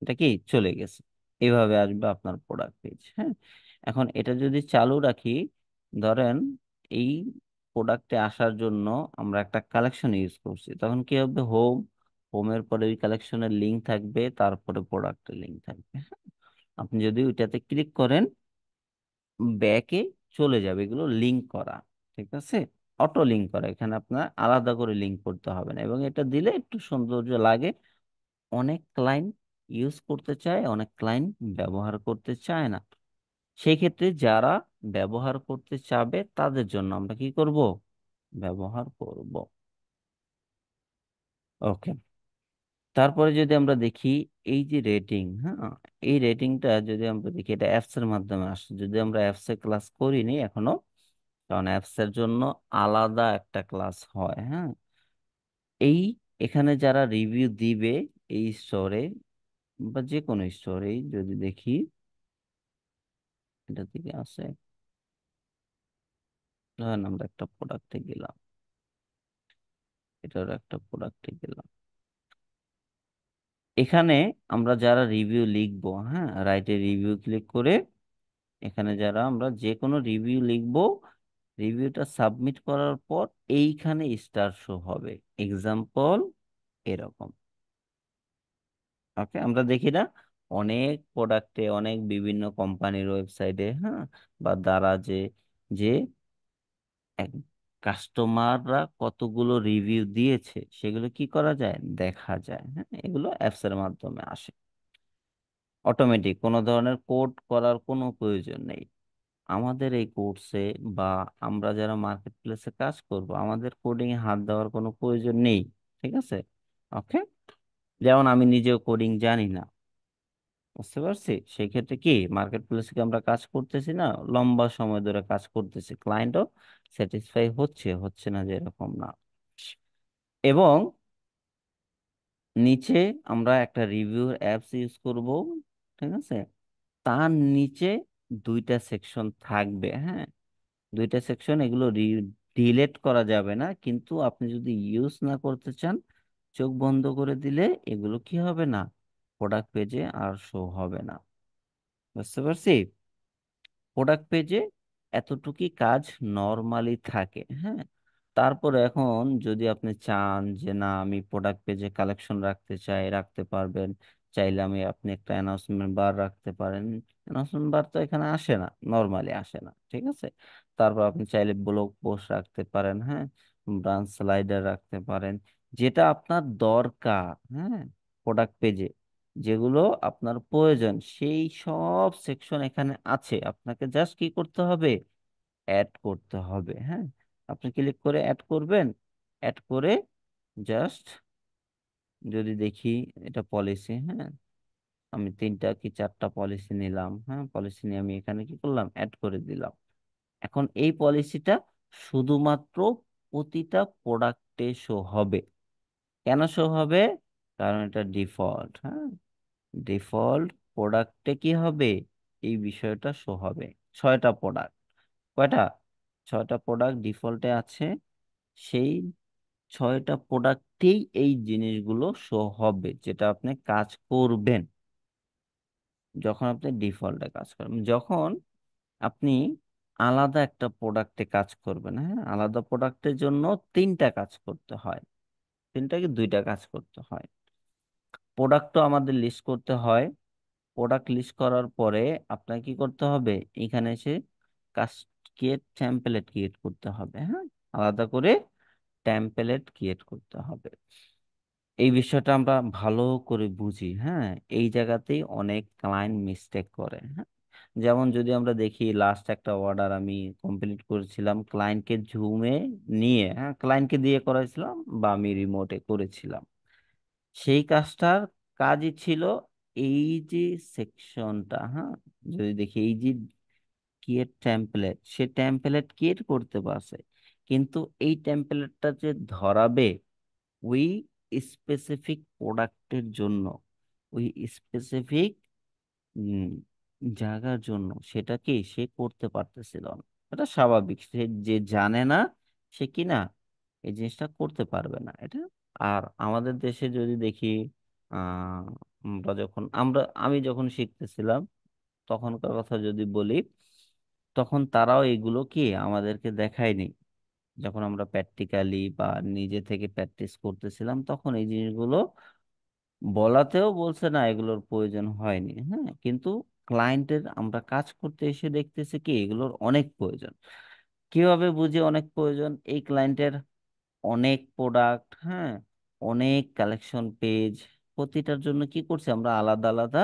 [SPEAKER 1] এটা কি চলে গেছে। এইভাবে আসবে আপনার প্রোডাক্ট পেজ। হ্যাঁ, এখন এটা যদি চালু রাখি, ধরেন এই প্রোডাক্টে আসার জন্য আমরা একটা কালেকশন ইউজ করছি, তখন কি হবে, হোমের পরে ওই কালেকশনের লিংক থাকবে, তারপরে প্রোডাক্টের লিংক থাকবে। হ্যাঁ, আপনি যদি ওইটাতে ক্লিক করেন, ব্যাকে চলে যাবে, এগুলো লিংক করা। ঠিক আছে, অটো লিংক করা, এখানে আপনার আলাদা করে লিংক করতে হবে না। এবং এটা দিলে একটু সৌন্দর্য লাগে। অনেক ক্লায়েন্ট ইউজ করতে চায়, অনেক ক্লায়েন্ট ব্যবহার করতে চায় না। সেই ক্ষেত্রে যারা ব্যবহার করতে চাবে তাদের জন্য আমরা কি করব, ব্যবহার করব। ওকে। তারপরে যদি আমরা দেখি এই যে রেটিং, হ্যাঁ, এই রেটিংটা যদি আমরা দেখি, এটা অ্যাপস এর মাধ্যমে আসে। যদি আমরা অ্যাপস এ ক্লাস করিনি এখনো, কারণ অ্যাপস এর জন্য আলাদা একটা ক্লাস হয়। হ্যাঁ, এই এখানে যারা রিভিউ দিবে এই স্টোরে বা যে কোনো স্টোরেই যদি দেখি, এটা থেকে আসে, ধরেন আমরা একটা প্রোডাক্টে গেলাম, এটার একটা প্রোডাক্টে গেলাম, এখানে আমরা যারা রিভিউ লিখবো, হ্যাঁ, রাইটে রিভিউ ক্লিক করে এখানে যারা আমরা যে কোনো রিভিউ লিখবো, রিভিউটা সাবমিট করার পর এইখানে স্টার শো হবে, এক্সাম্পল এরকম। ওকে, আমরা দেখি না অনেক প্রোডাক্টে, অনেক বিভিন্ন কোম্পানির ওয়েবসাইটে, হ্যাঁ, বা দারাজে, যে কাস্টমাররা কতগুলো রিভিউ দিয়েছে সেগুলো কি করা যায়, দেখা যায়। হ্যাঁ, এগুলো অ্যাপস এর মাধ্যমে আসে অটোমেটিক, কোনো ধরনের কোড করার কোনো প্রয়োজন নেই। আমাদের এই কোর্সে বা আমরা যারা মার্কেট প্লেসে কাজ করব, আমাদের কোডিং এ হাত দেওয়ার কোনো প্রয়োজন নেই। ঠিক আছে। ওকে, যেমন আমি নিজেও কোডিং জানি না, বুঝতে পারছি। সেই ক্ষেত্রে কি মার্কেট প্লেসে আমরা কাজ করতেছি না, লম্বা সময় ধরে কাজ করতেছি, ক্লায়েন্টও স্যাটিসফাই হচ্ছে, হচ্ছে না যে এরকম না। এবং নিচে আমরা একটা রিভিউ অ্যাপস ইউজ করব। ঠিক আছে, তার নিচে দুইটা সেকশন থাকবে। হ্যাঁ, দুইটা সেকশন, এগুলো ডিলেট করা যাবে না, কিন্তু আপনি যদি ইউজ না করতে চান, চোখ বন্ধ করে দিলে এগুলো কি হবে না, প্রোডাক্ট পেজে আর শো হবে না। বুঝতে পারছি। প্রোডাক্ট পেজে এতটুকুই কাজ নর্মালি থাকে। হ্যাঁ, তারপরে এখন যদি আপনি চান যে না, আমি প্রোডাক্ট পেজে কালেকশন রাখতে চাই, রাখতে পারবেন। চাইলে আমি আপনি একটা অ্যানাউন্সমেন্ট বার রাখতে পারেন। অ্যানাউন্সমেন্ট বার তো এখানে আসে না, নর্মালি আসে না, ঠিক আছে। তারপর আপনি চাইলে ব্লগ পোস্ট রাখতে পারেন, হ্যাঁ, ব্রাঞ্চ স্লাইডার রাখতে পারেন, যেটা আপনার দরকার, হ্যাঁ, প্রোডাক্ট পেজে যেগুলো আপনার প্রয়োজন সেই সব সেকশন এখানে আছে। আপনাকে জাস্ট কি করতে হবে, অ্যাড করতে হবে, হ্যাঁ। আপনি ক্লিক করে অ্যাড করবেন, অ্যাড করে জাস্ট যদি দেখি এটা পলিসি, হ্যাঁ, আমি 3টা কি 4টা পলিসি নিলাম, হ্যাঁ, পলিসি নিয়ে আমি এখানে কি করলাম, অ্যাড করে দিলাম। এখন এই পলিসিটা শুধুমাত্র প্রতিটা প্রোডাক্টে শো হবে। কেন শো হবে? কারণ এটা ডিফল্ট, হ্যাঁ, ডিফল্ট প্রোডাক্টে কি হবে, এই বিষয়টা শো হবে। 6টা প্রোডাক্ট, কয়টা, 6টা প্রোডাক্ট ডিফল্টে আছে, সেই 6টা প্রোডাক্টেই এই জিনিসগুলো শো হবে যেটা আপনি কাজ করবেন। যখন আপনি ডিফল্টে কাজ করবেন, যখন আপনি আলাদা একটা প্রোডাক্টে কাজ করবেন, হ্যাঁ, আলাদা প্রোডাক্টের জন্য 3টা কাজ করতে হয়, 3টা কি 2টা কাজ করতে হয়। প্রোডাক্টও আমাদের লিস্ট করতে হয়। প্রোডাক্ট লিস্ট করার পরে আপনার কি করতে হবে, এখানে এসে কাজ ক্রিয়েট টেমপ্লেট ক্রিয়েট করতে হবে, হ্যাঁ, আলাদা করে টেমপ্লেট ক্রিয়েট করতে হবে। এই বিষয়টা আমরা ভালো করে বুঝি, হ্যাঁ, এই জায়গাতেই অনেক ক্লায়েন্ট মিস্টেক করে, হ্যাঁ। যেমন যদি আমরা দেখি লাস্ট একটা অর্ডার আমি কমপ্লিট করেছিলাম ক্লায়েন্টকে ঝুমে নিয়ে, হ্যাঁ, ক্লায়েন্টকে দিয়ে করাইছিলাম বা আমি রিমোটে করেছিলাম, সেই কাজটার কাজই ছিল এই যে সেকশনটা, হ্যাঁ, যদি দেখি এই যে ক্রিয়েট টেমপ্লেট, সে টেমপ্লেট ক্রিয়েট করতে পারছে, কিন্তু এই টেমপ্লেটটা যে ধরাবে ওই স্পেসিফিক প্রোডাক্টের জন্য, ওই স্পেসিফিক জায়গার জন্য, সেটা কি সে করতে পারতেছিল না। এটা স্বাভাবিক, সে যে জানে না সে কি না এই জিনিসটা করতে পারবে না এটা। আর আমাদের দেশে যদি দেখি, আহ আমি যখন শিখতেছিলাম তখনকার কথা যদি বলি, তখন তারাও এগুলো কি আমাদেরকে দেখায়নি। যখন আমরা প্র্যাকটিক্যালি বা নিজে থেকে প্র্যাকটিস করতেছিলাম তখন এই জিনিসগুলো বলাতেও বলছে না এগুলোর প্রয়োজন হয়নি, হ্যাঁ, কিন্তু ক্লায়েন্টের আমরা কাজ করতে এসে দেখতেছি কি এগুলোর অনেক প্রয়োজন। কিভাবে বুঝে অনেক প্রয়োজন, এই ক্লায়েন্টের অনেক প্রোডাক্ট, হ্যাঁ, অনেক কালেকশন পেজ, প্রতিটার জন্য কি করছি আমরা আলাদা আলাদা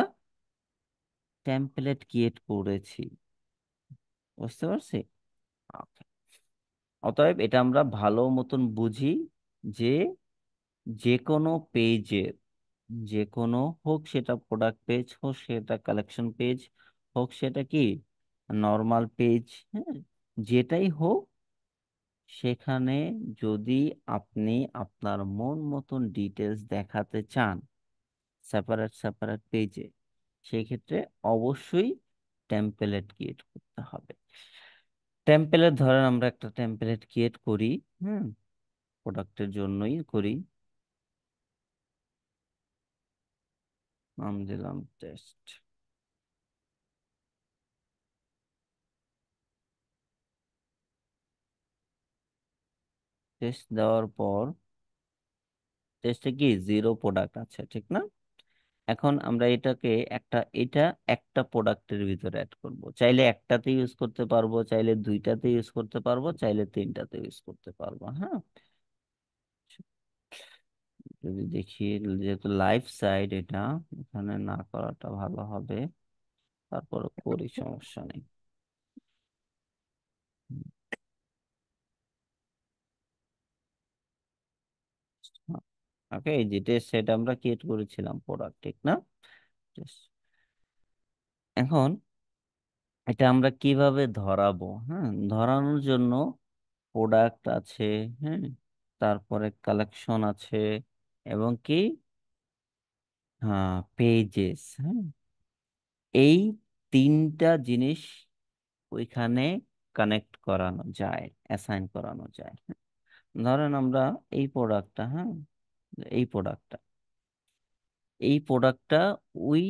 [SPEAKER 1] টেমপ্লেট ক্রিয়েট করেছি, বুঝতে পারছি। Okay. অতএব এটা আমরা ভালো মতন বুঝি যে যে কোনো পেজের, যে কোনো হোক সেটা প্রোডাক্ট পেজ হোক সেটা কালেকশন পেজ হোক সেটা কি নর্মাল পেজ, হ্যাঁ, যেটাই হোক, সেখানে যদি আপনি আপনার মন মতন ডিটেলস দেখাতে চান সেপারেট সেপারেট পেজে, সেক্ষেত্রে অবশ্যই টেমপ্লেট ক্রিয়েট করতে হবে। টেমপ্লেট ধরেন আমরা একটা টেমপ্লেট ক্রিয়েট করি, হুম, প্রোডাক্টের জন্যই করি, নাম দিলাম টেস্ট। টেস্ট দেওয়ার পর টেস্টে কি 0 প্রোডাক্ট আছে, ঠিক না? এখন আমরা এটাকে এটা একটা প্রোডাক্টের ভিতরে অ্যাড করব, চাইলে একটাতে ইউজ করতে পারবো, চাইলে 2টাতে ইউজ করতে পারবো, চাইলে 3টাতে ইউজ করতে পারবো, হ্যাঁ। যদি দেখি, যেহেতু লাইভ সাইড এটা, এখানে না করাটা ভালো হবে, তারপর করি, সমস্যা নেই। ওকে, এই যে টেস্ট সেট আমরা ক্রিয়েট করেছিলাম প্রোডাক্ট, ঠিক না? Test। এখন এটা আমরা কিভাবে ধরাবো, হ্যাঁ, ধরানোর জন্য প্রোডাক্ট আছে, হ্যাঁ, তারপরে কালেকশন আছে, এবং কি, হ্যাঁ, পেজেস, হ্যাঁ, এই 3টা জিনিস ওইখানে কানেক্ট করানো যায়, অ্যাসাইন করানো যায়, হ্যাঁ। ধরেন আমরা এই প্রোডাক্টটা, হ্যাঁ, এই প্রোডাক্টটা এই প্রোডাক্টটা ওই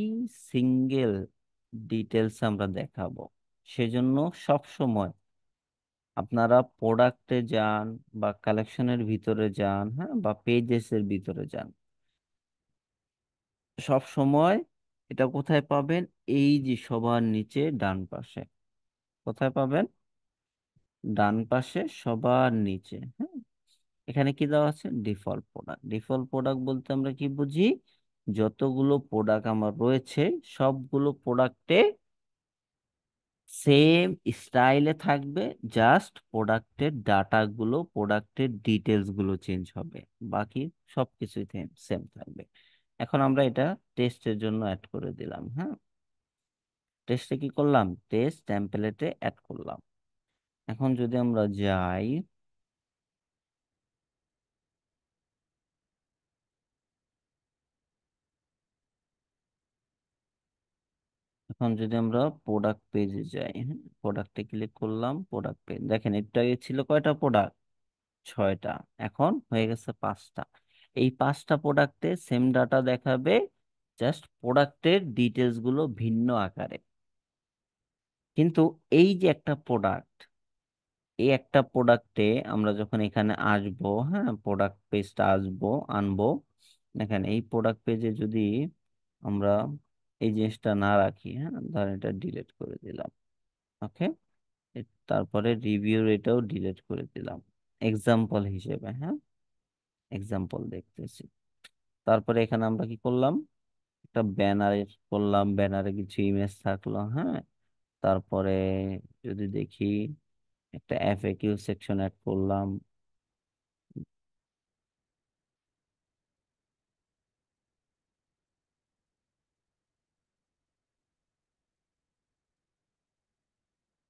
[SPEAKER 1] সিঙ্গেল ডিটেলস আমরা দেখাবো। সেজন্য সব সময় আপনারা প্রোডাক্টে যান বা কালেকশনের ভিতরে যান, হ্যাঁ, বা পেজেস এর ভিতরে যান, সব সময় এটা কোথায় পাবেন? এই যে সবার নিচে ডান পাশে। কোথায় পাবেন? ডান পাশে সবার নিচে। হ্যাঁ, এখানে কি দেওয়া আছে? Default product. ডিফল্ট প্রোডাক্ট বলতে আমরা কি বুঝি? যতগুলো প্রোডাক্ট আমার রয়েছে সবগুলো প্রোডাক্টে সেম স্টাইলে থাকবে, জাস্ট প্রোডাক্টের ডাটাগুলো, প্রোডাক্টের ডিটেলস গুলো চেঞ্জ হবে, বাকি সবকিছুই সেম থাকবে। এখন আমরা এটা টেস্টের জন্য অ্যাড করে দিলাম। হ্যাঁ, টেস্টে কি করলাম? টেস্ট টেমপ্লেটে অ্যাড করলাম। এখন যদি আমরা যাই, এখন যদি আমরা প্রোডাক্ট পেজে যাই, হ্যাঁ, প্রোডাক্টে ক্লিক করলাম, প্রোডাক্ট পেজ দেখেন, এটা আগে ছিল কয়টা প্রোডাক্ট? 6টা। এখন হয়ে গেছে 5টা। এই 5টা প্রোডাক্টে সেম ডাটা দেখাবে, জাস্ট প্রোডাক্টের ডিটেলস গুলো ভিন্ন আকারে। কিন্তু এই যে একটা প্রোডাক্ট, এই একটা প্রোডাক্টে আমরা যখন এখানে আসবো, হ্যাঁ, প্রোডাক্ট পেজটা আসবো, আনবো, দেখেন এই প্রোডাক্ট পেজে যদি আমরা এই জিনিসটা না রাখি, হ্যাঁ, ধরেন এটা ডিলিট করে দিলাম। ওকে, তারপরে রিভিউর এটাও ডিলিট করে দিলাম এক্সাম্পল হিসেবে। হ্যাঁ, এক্সাম্পল দেখতেছি। তারপরে এখানে আমরা কি করলাম? একটা ব্যানারে করলাম, ব্যানারে কিছু ইমেজ থাকলো। হ্যাঁ, তারপরে যদি দেখি একটা এফএকিউ সেকশন অ্যাড করলাম।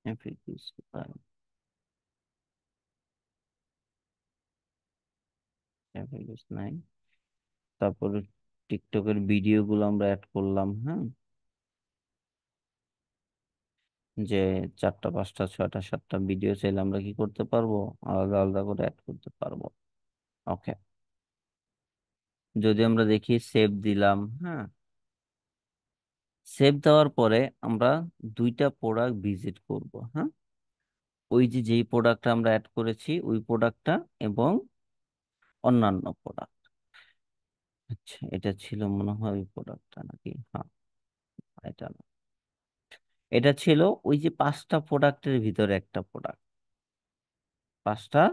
[SPEAKER 1] এফএকিউস কোথায়? এফএকিউস নাই। তারপরে টিকটকের ভিডিও গুলো আমরা অ্যাড করলাম। হ্যাঁ, যে 4টা 5টা 6টা 7টা ভিডিও চাইলে আমরা কি করতে পারবো? আলাদা আলাদা করে অ্যাড করতে পারবো। ওকে, যদি আমরা দেখি সেভ দিলাম। হ্যাঁ, সেভ দেওয়ার পরে আমরা 2টা প্রোডাক্ট ভিজিট করব। হ্যাঁ, ওই যে যেই প্রোডাক্টটা আমরা অ্যাড করেছি ওই প্রোডাক্টটা এবং অন্যান্য প্রোডাক্ট। আচ্ছা, এটা ছিল মনে হয় ওই প্রোডাক্টটা নাকি? হ্যাঁ, এটা না, এটা ছিল ওই যে 5টা প্রোডাক্টের ভিতরে একটা প্রোডাক্ট। 5টা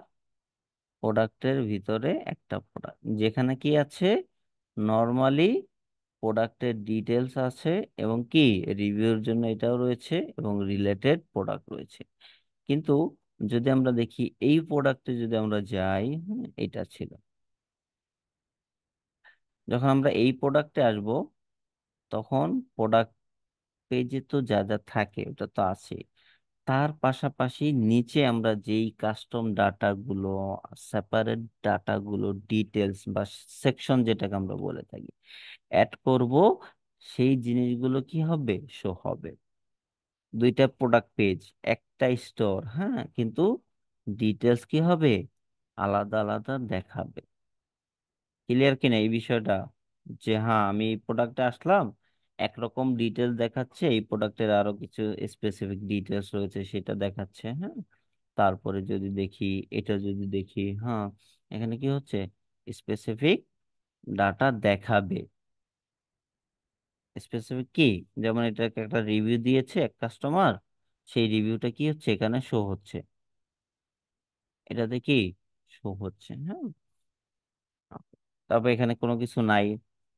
[SPEAKER 1] প্রোডাক্টের ভিতরে একটা প্রোডাক্ট, যেখানে কি আছে? নর্মালি প্রোডাক্টের ডিটেলস আছে, এবং কি রিভিউর জন্য এটাও রয়েছে, এবং রিলেটেড প্রোডাক্ট রয়েছে। কিন্তু যদি আমরা দেখি এই প্রোডাক্টে যদি আমরা যাই, এটা ছিল। যখন আমরা এই প্রোডাক্টে আসব, তখন প্রোডাক্ট পেজে তো যা যা থাকে ওটা তো আছে, তার পাশাপাশি নিচে আমরা যেই কাস্টম ডাটাগুলো, সেপারেট ডাটাগুলো, ডিটেলস বা সেকশন যেটাকে আমরা বলে থাকি, অ্যাড করব, সেই জিনিসগুলো কি হবে? শো হবে। 2টা প্রোডাক্ট পেজ, একটা স্টোর, হ্যাঁ, কিন্তু ডিটেলস কি হবে? আলাদা আলাদা দেখাবে। ক্লিয়ার কিনা এই বিষয়টা? যে হ্যাঁ, আমি এই প্রোডাক্টে আসলাম, একরকম ডিটেলস দেখাচ্ছে, এই প্রোডাক্টের আরো কিছু স্পেসিফিক ডিটেলস রয়েছে সেটা দেখাচ্ছে। হ্যাঁ, তারপরে যদি দেখি, এটা যদি দেখি, হ্যাঁ, এখানে কি হচ্ছে? স্পেসিফিক ডাটা দেখাবে। স্পেসিফিক কি? যেমন এটাকে একটা রিভিউ দিয়েছে এক কাস্টমার, সেই রিভিউটা কি হচ্ছে? এখানে শো হচ্ছে, এটাতে কি শো হচ্ছে। হ্যাঁ, তারপর এখানে কোনো কিছু নাই,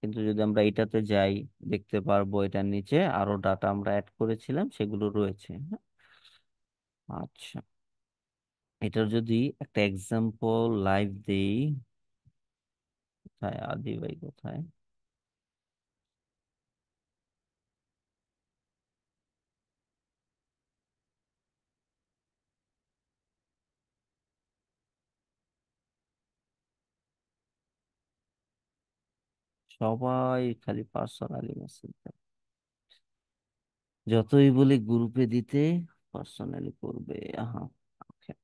[SPEAKER 1] কিন্তু যদি আমরা এটাতে যাই, দেখতে পারবো এটার নিচে আরো ডাটা আমরা অ্যাড করেছিলাম সেগুলো রয়েছে। হ্যাঁ, আচ্ছা, এটার যদি একটা এক্সাম্পল লাইভ দেই, কোথায় আদি ভাই, কোথায়? সবাই খালি পার্সোনালি মেসেজ দেয়, যতই বলি গ্রুপে দিতে পার্সোনালি করবে। আহা, okay.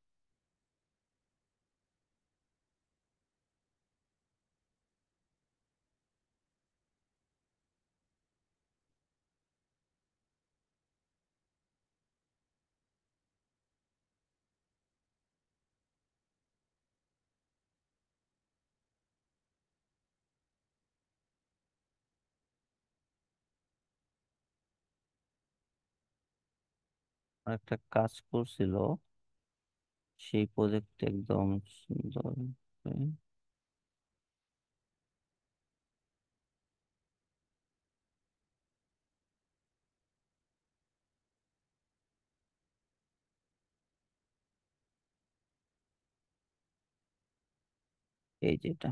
[SPEAKER 1] একটা কাজ করছিল, সেই প্রজেক্ট একদম সুন্দর। এই যেটা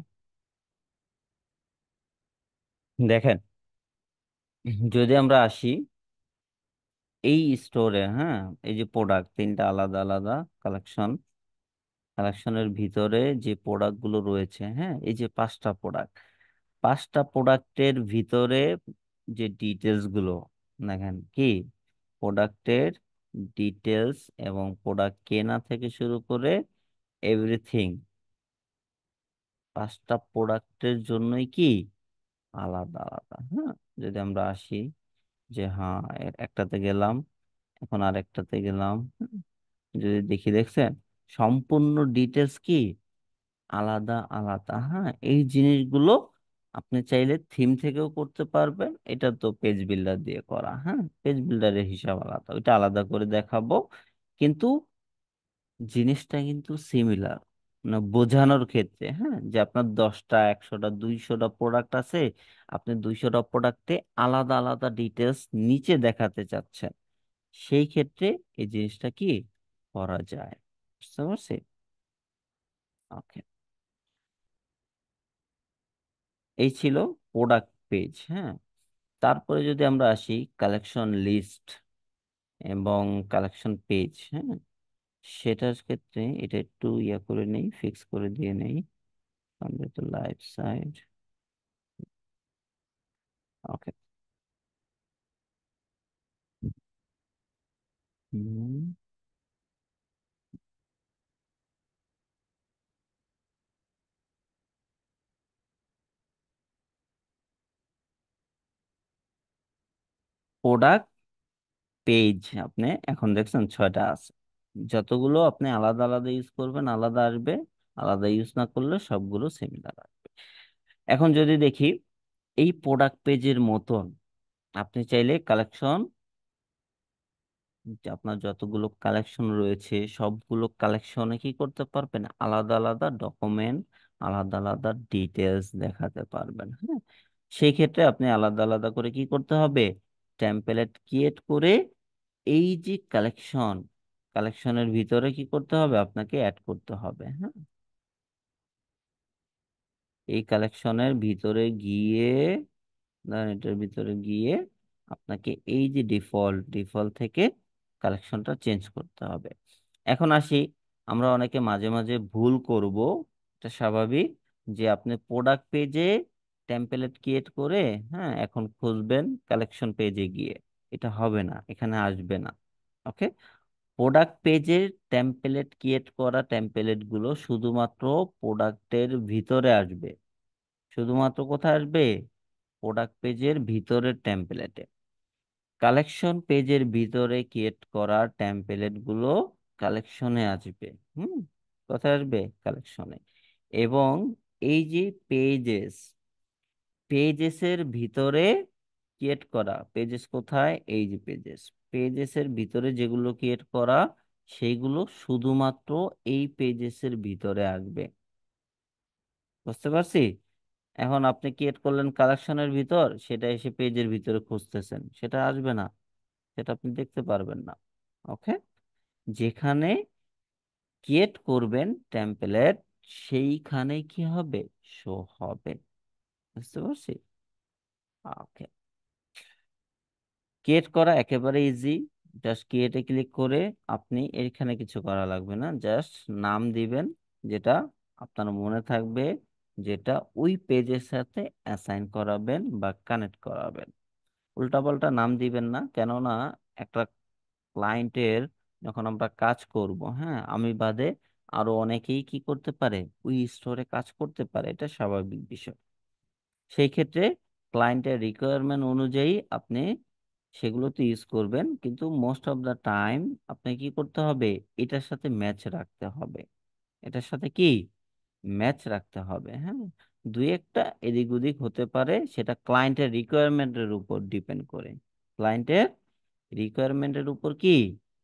[SPEAKER 1] দেখেন, যদি আমরা আসি এই স্টোরে, হ্যাঁ, এই যে প্রোডাক্ট তিনটা আলাদা আলাদা কালেকশন, কালেকশনের ভিতরে যে প্রোডাক্ট গুলো রয়েছে, হ্যাঁ, এই যে পাঁচটা প্রোডাক্ট, পাঁচটা প্রোডাক্টের ভিতরে যে ডিটেলস গুলো দেখেন কি, প্রোডাক্টের ডিটেলস এবং প্রোডাক্ট কেনা থেকে শুরু করে এভরিথিং, পাঁচটা প্রোডাক্টের জন্যই কি আলাদা আলাদা। হ্যাঁ, যদি আমরা আসি যে হ্যাঁ একটাতে গেলাম, এখন আরেকটাতে গেলাম, যদি দেখি দেখছেন সম্পূর্ণ ডিটেলস কি আলাদা আলাদা। হ্যাঁ, এই জিনিসগুলো আপনি চাইলে থিম থেকেও করতে পারবেন, এটা তো পেজ বিল্ডার দিয়ে করা, হ্যাঁ, পেজ বিল্ডারের হিসাব আলাদা, ওইটা আলাদা করে দেখাবো। কিন্তু জিনিসটা কিন্তু সিমিলার, মানে বোঝানোর ক্ষেত্রে, হ্যাঁ, যে আপনার 10টা 100টা 200টা প্রোডাক্ট আছে, আপনি 200টা প্রোডাক্টে আলাদা আলাদা ডিটেলস নিচে দেখাতে চাচ্ছেন, সেই ক্ষেত্রে এই জিনিসটা কি করা যায়। বুঝতে পারছি? ওকে, এই ছিল প্রোডাক্ট পেজ। হ্যাঁ, তারপরে যদি আমরা আসি কালেকশন লিস্ট এবং কালেকশন পেজ, হ্যাঁ, সেটার ক্ষেত্রে এটা একটু ইয়া করে নেই, ফিক্স করে দিয়ে নেই, আমাদের তো লাইভ সাইড। ওকে, প্রোডাক্ট পেজ আপনি এখন দেখছেন 6টা আছে, যতগুলো আপনি আলাদা আলাদা ইউজ করবেন আলাদা আসবে, আলাদা ইউজ না করলে সবগুলো সিমিলার আসবে। এখন যদি দেখি এই প্রোডাক্ট পেজের মতন আপনি চাইলে কালেকশন, যে আপনার যতগুলো কালেকশন রয়েছে সবগুলো কালেকশনে কি করতে পারবেন, আলাদা আলাদা ডকুমেন্ট, আলাদা আলাদা ডিটেলস দেখাতে পারবেন। হ্যাঁ, সেই ক্ষেত্রে আপনি আলাদা আলাদা করে কি করতে হবে, টেমপ্লেট ক্রিয়েট করে এই যে কালেকশন, কালেকশনের ভিতরে কি করতে হবে, আপনাকে অ্যাড করতে হবে। হ্যাঁ, এই কালেকশনের ভিতরে গিয়ে, ধরেন এটার ভিতরে গিয়ে আপনাকে এই যে ডিফল্ট, ডিফল্ট থেকে কালেকশনটা চেঞ্জ করতে হবে। এখন আসি, আমরা অনেকে মাঝে মাঝে ভুল করব, এটা স্বাভাবিক, যে আপনি প্রোডাক্ট পেজে টেমপ্লেট ক্রিয়েট করে, হ্যাঁ, এখন খুঁজবেন কালেকশন পেজে গিয়ে, এটা হবে না, এখানে আসবে না। ওকে, প্রোডাক্ট পেজের টেমপ্লেট ক্রিয়েট করা টেমপ্লেট গুলো শুধুমাত্র প্রোডাক্টের ভিতরে আসবে, শুধুমাত্র কোথায় আসবে, প্রোডাক্ট পেজের ভিতরের টেমপ্লেটে। কালেকশন পেজের ভিতরে ক্রিয়েট করা টেমপ্লেট গুলো কালেকশনে আসবে। হুম, কোথায় আসবে, কালেকশনে। এবং এই যে পেজেস, পেজেসের ভিতরে ক্রিয়েট করা পেজেস কোথায়, এই যে পেজেস, পেজেসের ভিতরে যেগুলো ক্রিয়েট করা সেইগুলো শুধুমাত্র এই পেজেসের ভিতরে আসবে। বুঝতে পারছি? এখন আপনি ক্রিয়েট করলেন কালেকশনের ভিতর, সেটা এসে পেজের ভিতরে খুঁজতেছেন, সেটা আসবে না, সেটা আপনি দেখতে পারবেন না। ওকে, যেখানে ক্রিয়েট করবেন টেমপ্লেট সেইখানে কি হবে, শো হবে। বুঝতে পারছি? ওকে, ক্রিয়েট করা একেবারে ইজি, জাস্ট ক্রিয়েটে ক্লিক করে আপনি এখানে কিছু করা লাগবে না, জাস্ট নাম দিবেন যেটা আপনার মনে থাকবে, যেটা ওই পেজের সাথে অ্যাসাইন করাবেন বা কানেক্ট করাবেন। উল্টাপাল্টা নাম দিবেন না, কেননা একটা ক্লায়েন্টের যখন আমরা কাজ করব, হ্যাঁ, আমি বাদে আরো অনেকেই কি করতে পারে, ওই স্টোরে কাজ করতে পারে, এটা স্বাভাবিক বিষয়। সেই ক্ষেত্রে ক্লায়েন্টের রিকোয়ারমেন্ট অনুযায়ী আপনি সেগুলোতে ইউজ করবেন, কিন্তু মোস্ট অফ দা টাইম আপনি কি করতে হবে, এটার সাথে ম্যাচ রাখতে হবে, এটার সাথে কি ম্যাচ রাখতে হবে। হ্যাঁ, দুই একটা এদিক ওদিক হতে পারে, সেটা ক্লায়েন্টের রিকোয়ারমেন্টের উপর ডিপেন্ড করে, ক্লায়েন্টের রিকোয়ারমেন্টের উপর কি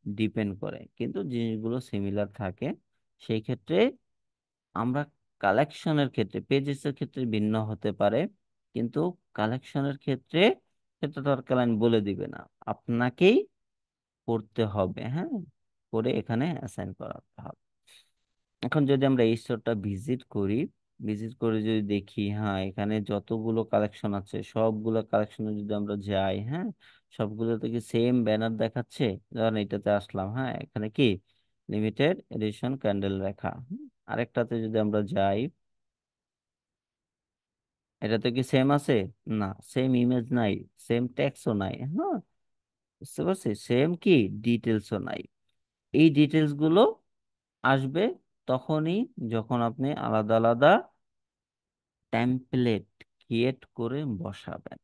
[SPEAKER 1] ডিপেন্ড করে, কিন্তু জিনিসগুলো সিমিলার থাকে। সেই ক্ষেত্রে আমরা কালেকশনের ক্ষেত্রে, পেজেসের ক্ষেত্রে ভিন্ন হতে পারে, কিন্তু কালেকশনের ক্ষেত্রে সেটা তো আর ক্লায়েন্ট বলে দিবে না, আপনাকেই করতে হবে। হ্যাঁ, করে এখানে অ্যাসাইন করাতে হবে। এখন যদি আমরা এই স্টোরটা ভিজিট করি, ভিজিট করে যদি দেখি, হ্যাঁ এখানে যতগুলো কালেকশন আছে সবগুলো কালেকশনে যদি আমরা যাই, হ্যাঁ সবগুলোতে কি সেম ব্যানার দেখাচ্ছে? ধরেন এটাতে আসলাম, হ্যাঁ এখানে কি লিমিটেড এডিশন ক্যান্ডেল লেখা। আরেকটাতে যদি আমরা যাই, এটাতে কি সেম আছে? না, সেম ইমেজ নাই, সেম টেক্সটও নাই। হ্যাঁ, বুঝতে পারছি, সেম কি ডিটেলসও নাই। এই ডিটেলস গুলো আসবে তখনই যখন আপনি আলাদা আলাদা টেমপ্লেট ক্রিয়েট করে বসাবেন।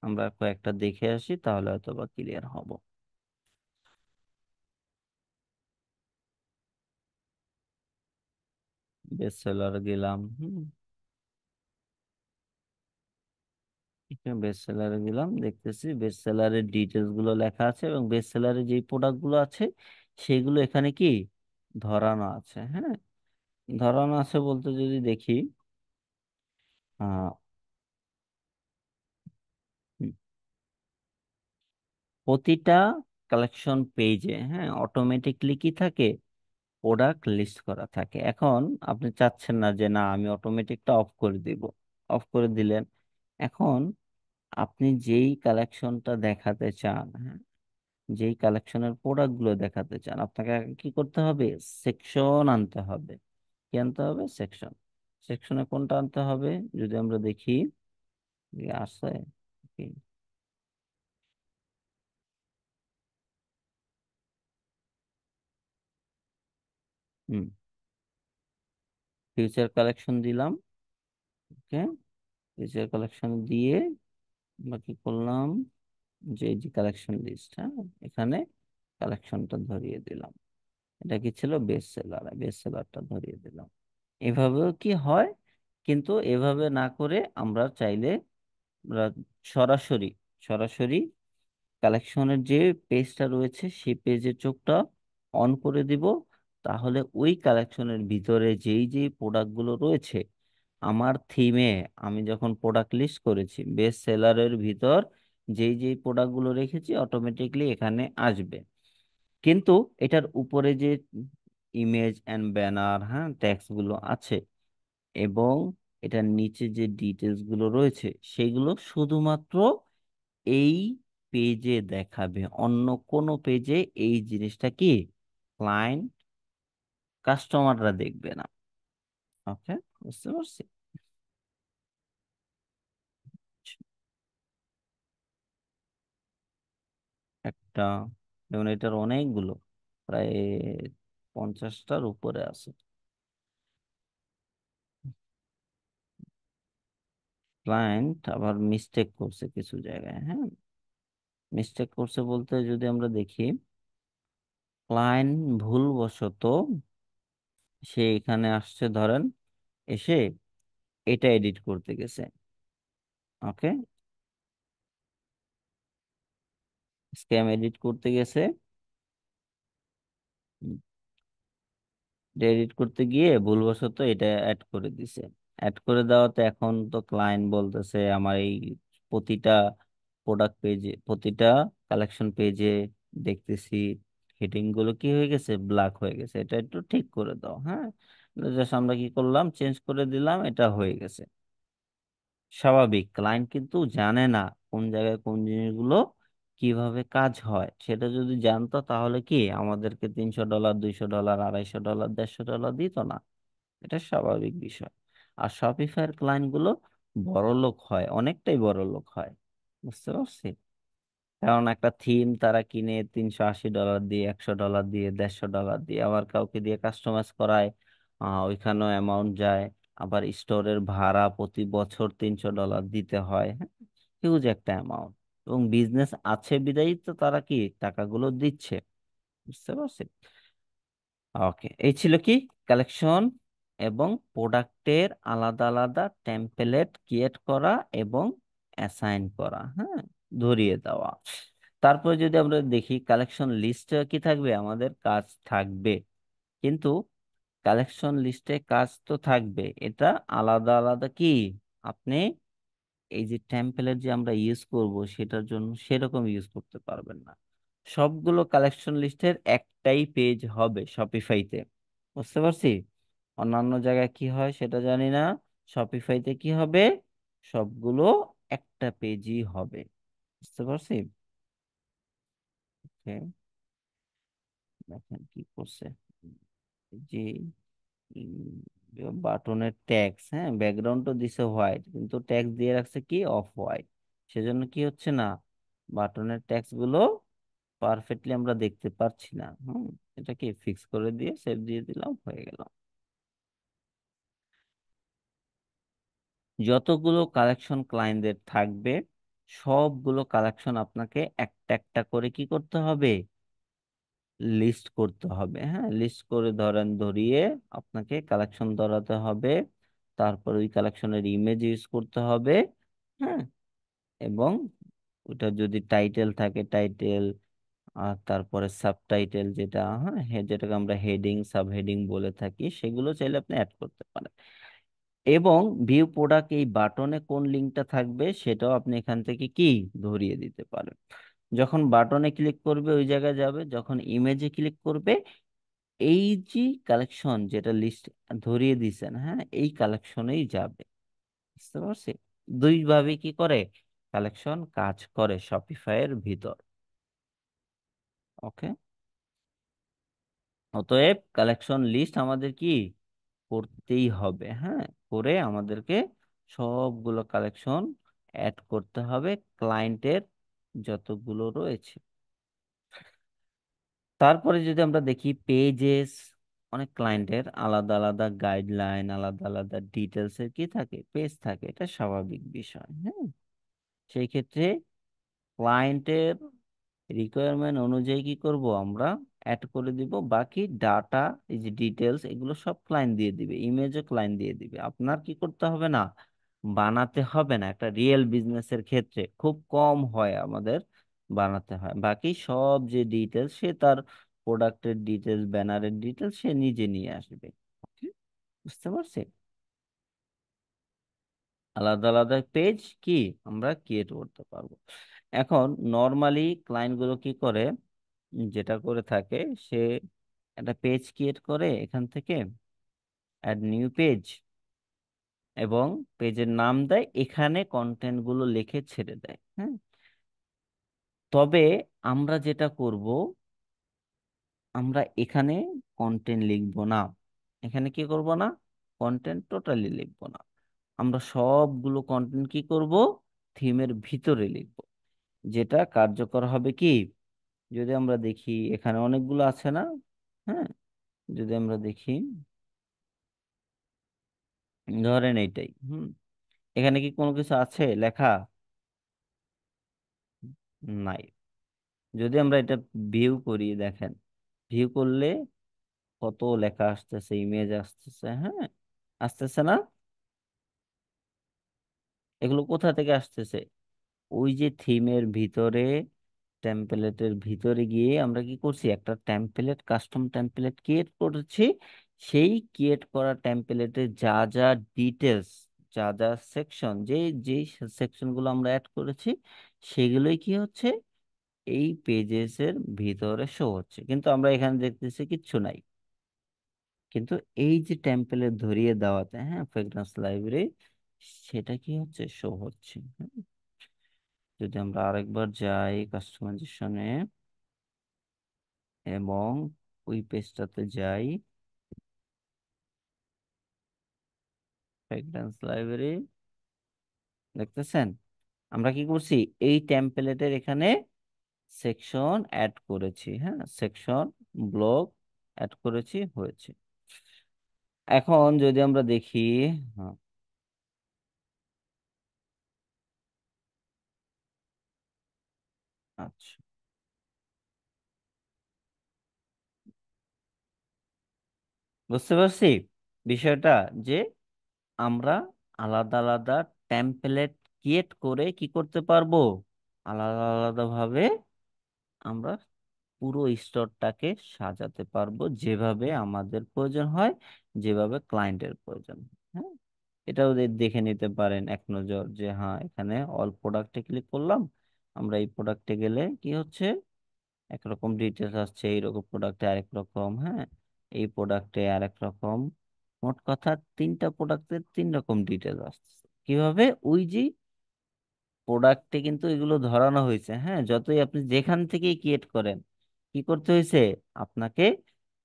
[SPEAKER 1] আমরা কয়েকটা দেখে আসি, তাহলে হয়তো বা ক্লিয়ার হব। বেস্ট সেলার গেলাম, বেস্ট সেলারে গেলাম, দেখতেছি বেস্ট সেলারের ডিটেলস গুলো লেখা আছে, এবং বেস্ট সেলারে যে প্রোডাক্ট গুলো আছে সেগুলো এখানে কি ধরানো আছে। হ্যাঁ, ধরানো আছে বলতে যদি দেখি, আহ হুম, প্রতিটা কালেকশন পেজে, হ্যাঁ অটোমেটিকলি কি থাকে, প্রোডাক্ট লিস্ট করা থাকে। এখন আপনি চাচ্ছেন না যে না আমি অটোমেটিকটা অফ করে দিব, অফ করে দিলেন। এখন আপনি যেই কালেকশনটা দেখাতে চান, হ্যাঁ যেই কালেকশনের প্রোডাক্ট গুলো দেখাতে চান, আপনাকে আগে কি করতে হবে, সেকশন আনতে হবে। কি আনতে হবে? সেকশন। সেকশনে কোনটা আনতে হবে যদি আমরা দেখি, আছে কি? হুম, ফিউচার কালেকশন দিলাম। ওকে, ফিউচার কালেকশন দিয়ে আমরা কি করলাম, যে এই যে কালেকশন লিস্ট, হ্যাঁ এখানে কালেকশনটা ধরিয়ে দিলাম। এটা কি ছিল? বেস্ট সেলার, বেস্ট সেলারটা ধরিয়ে দিলাম। এভাবেও কি হয়, কিন্তু এভাবে না করে আমরা চাইলে আমরা সরাসরি সরাসরি কালেকশনের যে পেজটা রয়েছে সেই পেজের চোখটা অন করে দিব। তাহলে ওই কালেকশনের ভিতরে যেই যেই প্রোডাক্টগুলো রয়েছে, আমার থিমে আমি যখন প্রোডাক্ট লিস্ট করেছি বেস্ট সেলারের ভিতর যেই যেই প্রোডাক্টগুলো রেখেছি অটোমেটিকলি এখানে আসবে। কিন্তু এটার উপরে যে ইমেজ এন্ড ব্যানার, হ্যাঁ ট্যাক্স গুলো আছে, এবং এটার নিচে যে ডিটেলস গুলো রয়েছে সেগুলো শুধুমাত্র এই পেজে দেখাবে, অন্য কোনো পেজে এই জিনিসটা কি ক্লায়েন্ট কাস্টমাররা দেখবে না। ওকে, বুঝতে পারছি। একটা, যেমন এটার অনেকগুলো, প্রায় 50টার উপরে আছে। ক্লায়েন্ট আবার মিস্টেক করছে কিছু জায়গায়, হ্যাঁ মিস্টেক করছে বলতে যদি আমরা দেখি, ক্লায়েন্ট ভুলবশত সে এখানে আসছে, ধরেন এসে এটা এডিট করতে গেছে। ওকে, স্ক্যাম এডিট করতে গেছে, এডিট করতে গিয়ে ভুলবশত এটা অ্যাড করে দিছে। অ্যাড করে দেওয়াতে এখন তো ক্লায়েন্ট বলতেছে আমার এই প্রতিটা প্রোডাক্ট পেজে, প্রতিটা কালেকশন পেজে দেখতেছি হেডিং গুলো কি হয়ে গেছে, ব্ল্যাক হয়ে গেছে, এটা একটু ঠিক করে দাও। হ্যাঁ, জাস্ট আমরা কি করলাম, চেঞ্জ করে দিলাম, এটা হয়ে গেছে। স্বাভাবিক, ক্লায়েন্ট কিন্তু জানে না কোন জায়গায় কোন জিনিসগুলো কিভাবে কাজ হয়। সেটা যদি জানতো তাহলে কি আমাদেরকে $300, $200, $250, $150 দিত না। এটা স্বাভাবিক বিষয়। আর শপিফাইয়ের ক্লায়েন্ট গুলো বড় লোক হয়, অনেকটাই বড় লোক হয়। বুঝতে পারছি, কারণ একটা থিম তারা কিনে $380 দিয়ে, $100 দিয়ে, $150 দিয়ে, আবার কাউকে দিয়ে কাস্টমাইজ করায়, ওইখানেও অ্যামাউন্ট যায়। আবার স্টোরের ভাড়া প্রতি বছর $300 দিতে হয়। হ্যাঁ, হিউজ একটা অ্যামাউন্ট। এবং বিজনেস আছে বিদায়ী তো তারা কি টাকাগুলো দিচ্ছে। বুঝতে পারছি। ওকে, এই ছিল কি কালেকশন এবং প্রোডাক্টের আলাদা আলাদা টেমপ্লেট ক্রিয়েট করা এবং অ্যাসাইন করা, হ্যাঁ ধরিয়ে দেওয়া। তারপরে যদি আমরা দেখি কালেকশন লিস্টে কি থাকবে, আমাদের কাজ থাকবে, কিন্তু কালেকশন লিস্টে কাজ তো থাকবে, এটা আলাদা আলাদা কি আপনি এই যে টেমপ্লেট যে আমরা ইউজ করব সেটার জন্য সেরকম ইউজ করতে পারবেন না। সবগুলো কালেকশন লিস্টের একটাই পেজ হবে শপিফাইতে, বুঝতে পারছি? অন্যান্য জায়গায় কি হয় সেটা জানি না, শপিফাইতে কি হবে, সবগুলো একটা পেজই হবে, বুঝতে পারছি? Okay, দেখেন কি করছে, যে বাটনের ট্যাক্স, হ্যাঁ ব্যাকগ্রাউন্ডও দিছে হোয়াইট কিন্তু ট্যাক্স দিয়ে রাখছে কি অফ হোয়াইট, সেজন্য কি হচ্ছে না, বাটনের ট্যাক্স গুলো পারফেক্টলি আমরা দেখতে পাচ্ছি না। এটাকে ফিক্স করে দিয়ে সেভ দিয়ে দিলাম, হয়ে গেল। যতগুলো কালেকশন ক্লায়েন্টদের থাকবে সবগুলো কালেকশন আপনাকে একটা একটা করে কি করতে হবে, লিস্ট করতে হবে। হ্যাঁ, লিস্ট করে ধরিয়ে আপনাকে কালেকশন ধরাতে হবে, তারপর ওই কালেকশনের ইমেজ ইউজ করতে হবে। হ্যাঁ, এবং ওটা যদি টাইটেল থাকে টাইটেল, আর তারপরে সাবটাইটেল যেটা, হ্যাঁ যেটাকে আমরা হেডিং সাব হেডিং বলে থাকি, সেগুলো চাইলে আপনি অ্যাড করতে পারেন। এবং ভিউ প্রোডাক্ট এই বাটনে কোন লিঙ্কটা থাকবে সেটাও আপনি এখান থেকে কি ধরিয়ে দিতে পারেন। যখন বাটনে ক্লিক করবে ওই জায়গায় যাবে, যখন ইমেজে ক্লিক করবে এই যে কালেকশন যেটা লিস্ট ধরিয়ে দিয়েছেন, হ্যাঁ এই কালেকশনেই যাবে, বুঝতে পারছি? দুই ভাবে কি করে কালেকশন কাজ করে শপিফাই এর ভিতর। ওকে, অতএব কালেকশন লিস্ট আমাদের কি করতেই হবে, হ্যাঁ করে আমাদেরকে সবগুলো কালেকশন অ্যাড করতে হবে ক্লায়েন্টের যতগুলো রয়েছে। তারপরে যদি আমরা দেখি পেজেস, অনেক ক্লায়েন্টের আলাদা আলাদা গাইডলাইন আলাদা আলাদা ডিটেলস এর কি থাকে, পেজ থাকে, এটা স্বাভাবিক বিষয়। হ্যাঁ, সেই ক্ষেত্রে ক্লায়েন্টের রিকোয়ারমেন্ট অনুযায়ী কি করব আমরা অ্যাড করে দিব, বাকি ডাটা এই যে ডিটেলস এগুলো সব ক্লায়েন্ট দিয়ে দিবে, ইমেজও ক্লায়েন্ট দিয়ে দিবে, আপনার কি করতে হবে না, বানাতে হবে না। একটা রিয়েল বিজনেসের ক্ষেত্রে খুব কম হয় আমাদের বানাতে হয়, বাকি সব যে ডিটেলস সে তার প্রোডাক্টের ডিটেলস ব্যানারের ডিটেলস সে নিজে নিয়ে আসবে। Okay? বুঝতে পারছি? আলাদা আলাদা পেজ কি আমরা ক্রিয়েট করতে পারবো। এখন নর্মালি ক্লায়েন্ট গুলো কি করে, যেটা করে থাকে, সে একটা পেজ ক্রিয়েট করে এখান থেকে অ্যাড নিউ পেজ, এবং পেজের নাম দেয়, এখানে কন্টেন্ট গুলো লিখে ছেড়ে দেয়। হ্যাঁ, তবে আমরা যেটা করব, আমরা এখানে কন্টেন্ট লিখবো না, এখানে কি করব না, কন্টেন্ট টোটালি লিখবো না, আমরা সবগুলো কন্টেন্ট কি করব, থিমের ভিতরে লিখব। যেটা কার্যকর হবে কি, যদি আমরা দেখি এখানে অনেকগুলো আছে না, হ্যাঁ যদি আমরা দেখি ধরেন এইটাই, এখানে কি কোনো কিছু আছে লেখা, নাই। যদি আমরা এটা ভিউ করি, দেখেন ভিউ করলে কত লেখা আসতেছে, ইমেজ আসতেছে, হ্যাঁ আসতেছে না, এগুলো কোথা থেকে আসতেছে, ওই যে থিমের ভিতরে টেমপ্লেটের ভিতরে গিয়ে আমরা কি করছি, একটা টেমপ্লেট কাস্টম টেমপ্লেট ক্রিয়েট করেছি, সেই ক্রিয়েট করা টেমপ্লেটে যা যা ডিটেলস, যা যা সেকশন, যেই সেকশন গুলো আমরা অ্যাড করেছি সেগুলোই কি হচ্ছে এই পেজেস এর ভিতরে শো হচ্ছে, কিন্তু আমরা এখানে দেখতেছি কিচ্ছু নাই। কিন্তু এই যে টেমপ্লেট ধরিয়ে দেওয়াতে, হ্যাঁ ফ্রেগন্যান্স লাইব্রেরি, সেটা কি হচ্ছে শো হচ্ছে। যদি আমরা আরেকবার যাই কাস্টমাইজেশনে এবং ওই পেজটাতে যাই, ফ্রেগন্যান্স লাইব্রেরি, দেখতেছেন আমরা কি করছি, এই টেমপ্লেটের এখানে সেকশন অ্যাড করেছি, হ্যাঁ সেকশন ব্লক অ্যাড করেছি, হয়েছে। এখন যদি আমরা দেখি, হ্যাঁ আচ্ছা, বুঝতে পারছি বিষয়টা, যে আমরা আলাদা আলাদা টেমপ্লেট ক্রিয়েট করে কি করতে পারবো, আলাদা আলাদা ভাবে আমরা পুরো স্টোরটাকে সাজাতে পারবো যেভাবে আমাদের প্রয়োজন হয়, যেভাবে ক্লায়েন্টের প্রয়োজন। হ্যাঁ, এটাও দেখে নিতে পারেন এক নজর যে হ্যাঁ এখানে অল প্রোডাক্টে ক্লিক করলাম, আমরা এই প্রোডাক্টে গেলে কি হচ্ছে, একরকম ডিটেলস আসছে, এইরকম প্রোডাক্টে আরেক রকম, হ্যাঁ এই প্রোডাক্টে আরেক রকম। মোট কথা তিনটা প্রোডাক্টের তিন রকম ডিটেলস আসছে। কিভাবে? ওই যে প্রোডাক্টে কিন্তু এগুলো ধরানো হয়েছে, হ্যাঁ যতই আপনি যেখান থেকেই ক্রিয়েট করেন, কি করতে হয়েছে আপনাকে,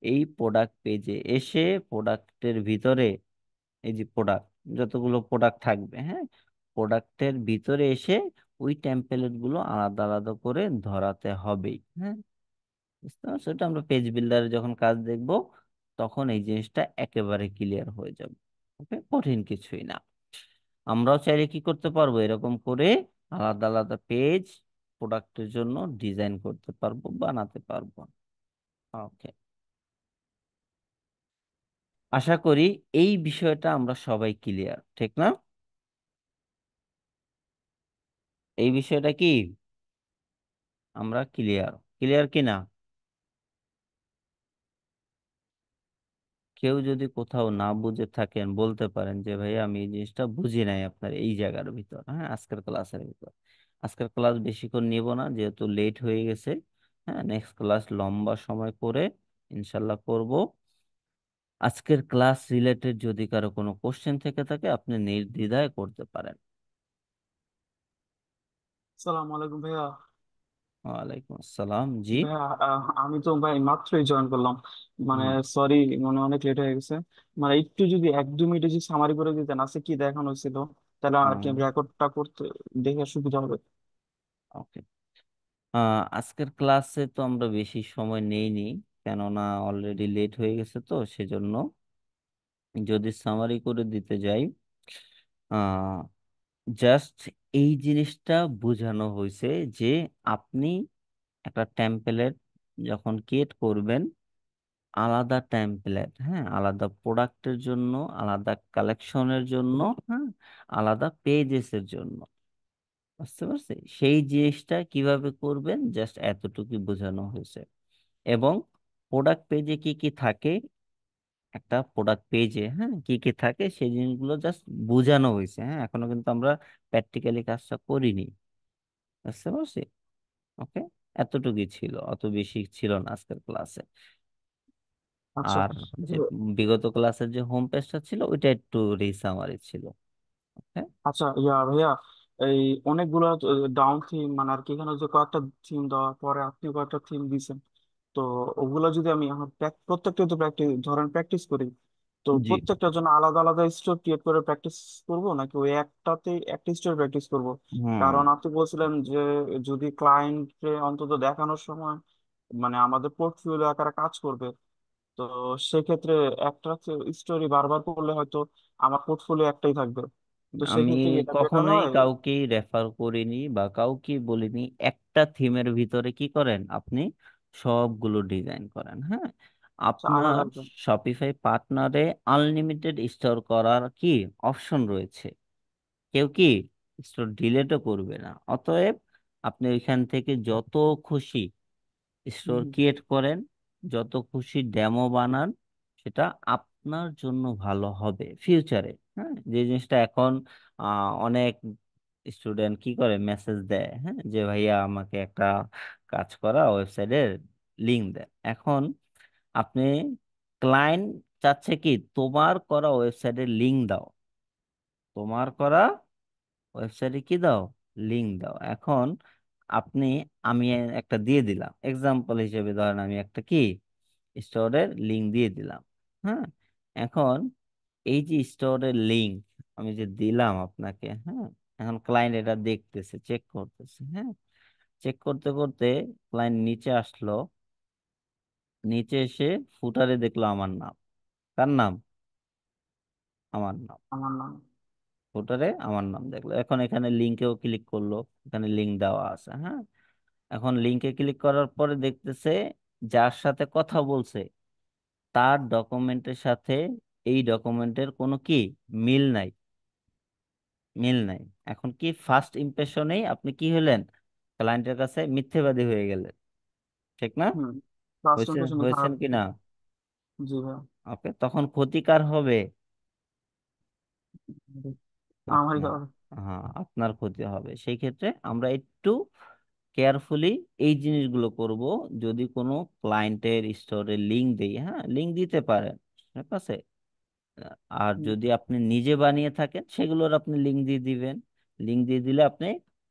[SPEAKER 1] এই প্রোডাক্ট পেজে এসে প্রোডাক্টের ভিতরে, এই যে প্রোডাক্ট যতগুলো প্রোডাক্ট থাকবে, হ্যাঁ প্রোডাক্টের ভিতরে এসে ওই টেমপ্লেট গুলো আলাদা আলাদা করে ধরাতে হবেই। হ্যাঁ, বুঝতে পারছো? এটা আমরা পেজ বিল্ডারে যখন কাজ দেখব তখন এই জিনিসটা একেবারে ক্লিয়ার হয়ে যাবে। ওকে, কঠিন কিছুই না। আমরাও চাইলে কি করতে পারবো, এরকম করে আলাদা আলাদা পেজ প্রোডাক্টের জন্য ডিজাইন করতে পারবো, বানাতে পারবো। ওকে, আশা করি এই বিষয়টা আমরা সবাই ক্লিয়ার, ঠিক না? এই বিষয়টা কি আমরা ক্লিয়ার, ক্লিয়ার কি না? কেউ যদি কোথাও না বুঝে থাকেন বলতে পারেন যে ভাই আমি এই জিনিসটা বুঝি নাই আপনার এই জায়গার ভিতর, হ্যাঁ আজকের ক্লাসের ভিতর। আজকের ক্লাস বেশিক্ষণ নিব না যেহেতু লেট হয়ে গেছে। হ্যাঁ, নেক্সট ক্লাস লম্বা সময় করে ইনশাল্লাহ করব। আজকের ক্লাস রিলেটেড যদি কারো কোনো কোশ্চেন থেকে থাকে আপনি নির্দ্বিধায় করতে পারেন।
[SPEAKER 4] সালাম আলাইকুম ভাইয়া।
[SPEAKER 1] ওয়ালাইকুম আসসালাম, জি।
[SPEAKER 4] ভাইয়া, আমি তো ভাই মাত্রই জয়েন করলাম। মানে
[SPEAKER 1] হুম,
[SPEAKER 4] সরি, মানে অনেক লেট হয়ে গেছে। মানে একটু যদি 1-2 মিনিটে যদি সামারি করে দিতেন আজকে কি দেখানো হয়েছিল, তাহলে আর কি
[SPEAKER 1] হুম,
[SPEAKER 4] রেকর্ডটা করতে দেখে সুবিধা হবে।
[SPEAKER 1] ওকে। আজকের ক্লাসে তো আমরা বেশি সময় নেইনি, কেননা অলরেডি লেট হয়ে গেছে, তো সেজন্য যদি সামারি করে দিতে যাই, জাস্ট এই জিনিসটা বোঝানো হয়েছে যে আপনি একটা টেমপ্লেট যখন ক্রিয়েট করবেন, আলাদা টেমপ্লেট, হ্যাঁ আলাদা প্রোডাক্টের জন্য, আলাদা কালেকশনের জন্য, হ্যাঁ আলাদা পেজেসের জন্য, বুঝতে পারছি? সেই জিনিসটা কিভাবে করবেন জাস্ট এতটুকু বোঝানো হয়েছে। এবং প্রোডাক্ট পেজে কি কি থাকে, একটা প্রোডাক্ট পেজে হ্যাঁ কি কি থাকে সেই জিনিসগুলো জাস্ট বোঝানো হয়েছে। হ্যাঁ, এখনো কিন্তু আমরা প্র্যাকটিক্যালি কাজটা করিনি, বুঝতে পারছি? ওকে, এতটুকুই ছিল, অত বেশি ছিল না আজকের ক্লাসে।
[SPEAKER 4] আচ্ছা।
[SPEAKER 1] আর যে বিগত ক্লাসের যে হোম পেজটা ছিল ওইটা একটু রিসামারি ছিল। ওকে,
[SPEAKER 4] আচ্ছা ইয়া ভাইয়া, এই অনেকগুলো ডাউন থিম মানে আর কি, এখানে যে কয়েকটা থিম দেওয়ার পরে আপনি কয়েকটা থিম দিয়েছেন, তো ওগুলো যদি আমি এখন প্রত্যেকটা তো প্র্যাকটিস ধরেন প্র্যাকটিস করি, তো
[SPEAKER 1] জি।
[SPEAKER 4] প্রত্যেকটার জন্য আলাদা আলাদা স্টোর ক্রিয়েট করে প্র্যাকটিস করব নাকি ওই একটাতে একটা স্টোর প্র্যাকটিস করব?
[SPEAKER 1] হুম,
[SPEAKER 4] কারণ আপনি বলছিলেন যে যদি ক্লায়েন্টকে অন্তত দেখানোর সময় মানে আমাদের পোর্টফোলিও আকারে কাজ করবে, তো সেক্ষেত্রে একটা স্টোরি বারবার করলে হয়তো আমার পোর্টফোলিও একটাই থাকবে, তো
[SPEAKER 1] আমি
[SPEAKER 4] সেক্ষেত্রে কি এটা বেটার
[SPEAKER 1] কখনোই
[SPEAKER 4] হয়?
[SPEAKER 1] কাউকেই রেফার করিনি বা কাউকে বলিনি একটা থিমের ভিতরে কি করেন আপনি সবগুলো ডিজাইন করেন। হ্যাঁ,
[SPEAKER 4] আলাদা
[SPEAKER 1] আপনার
[SPEAKER 4] আলাদা।
[SPEAKER 1] শপিফাই পার্টনারে আনলিমিটেড স্টোর করার কি অপশন রয়েছে, কেউ কি স্টোর ডিলেটও করবে না। অতএব আপনি ওইখান থেকে যত খুশি স্টোর
[SPEAKER 4] হুম।
[SPEAKER 1] ক্রিয়েট করেন, যত খুশি ডেমো বানান, সেটা আপনার জন্য ভালো হবে ফিউচারে। হ্যাঁ, যে জিনিসটা এখন অনেক স্টুডেন্ট কি করে মেসেজ দেয়, হ্যাঁ যে ভাইয়া আমাকে একটা কাজ করা ওয়েবসাইটের লিংক দেয়। এখন আপনি ক্লায়েন্ট চাচ্ছে কি তোমার করা ওয়েবসাইটের লিংক দাও, তোমার করা ওয়েবসাইটে কি দাও, লিংক দাও। এখন আপনি, আমি একটা দিয়ে দিলাম এক্সাম্পল হিসেবে, ধরেন আমি একটা কি স্টোরের লিংক দিয়ে দিলাম। হ্যাঁ, এখন এই যে স্টোরের লিংক আমি যে দিলাম আপনাকে, হ্যাঁ এখন ক্লায়েন্ট এটা দেখতেছে, চেক করতেছে। হ্যাঁ, চেক করতে করতে ক্লায়েন্ট নিচে আসলো, নিচে এসে ফুটারে দেখলো আমার নাম। কার নাম? আমার নাম।
[SPEAKER 4] আমার নাম।
[SPEAKER 1] ফুটারে আমার নাম দেখলো, এখন এখানে লিংকেও ক্লিক করলো, এখানে লিংক দেওয়া আছে। হ্যাঁ, এখন লিংকে ক্লিক করার পরে দেখতেছে যার সাথে কথা বলছে তার ডকুমেন্টের সাথে এই ডকুমেন্টের কোনো কি মিল নাই, মিল নাই। এখন কি ফার্স্ট ইমপ্রেশনেই আপনি কি হলেন, ক্লায়েন্টের কাছে মিথ্যেবাদী হয়ে গেলেন। ঠিক না?
[SPEAKER 4] হুম, ফার্স্ট
[SPEAKER 1] হয়েছে,
[SPEAKER 4] ইমপ্রেশন
[SPEAKER 1] হয়েছেন
[SPEAKER 4] খারাপ।
[SPEAKER 1] কি না?
[SPEAKER 4] জি ভাই।
[SPEAKER 1] ওকে, তখন ক্ষতিকার হবে
[SPEAKER 4] আমারই
[SPEAKER 1] আপনার।
[SPEAKER 4] হবে।
[SPEAKER 1] হ্যাঁ, আপনার ক্ষতি হবে। সেই ক্ষেত্রে আমরা একটু কেয়ারফুলি এই জিনিসগুলো করব। যদি কোনো ক্লায়েন্টের স্টোরে লিংক দেই, হ্যাঁ লিংক দিতে পারেন, ঠিক আছে। আর
[SPEAKER 4] হুম,
[SPEAKER 1] যদি আপনি নিজে বানিয়ে থাকেন সেগুলোর আপনি লিংক দিয়ে দিবেন। লিংক দিয়ে দিলে আপনি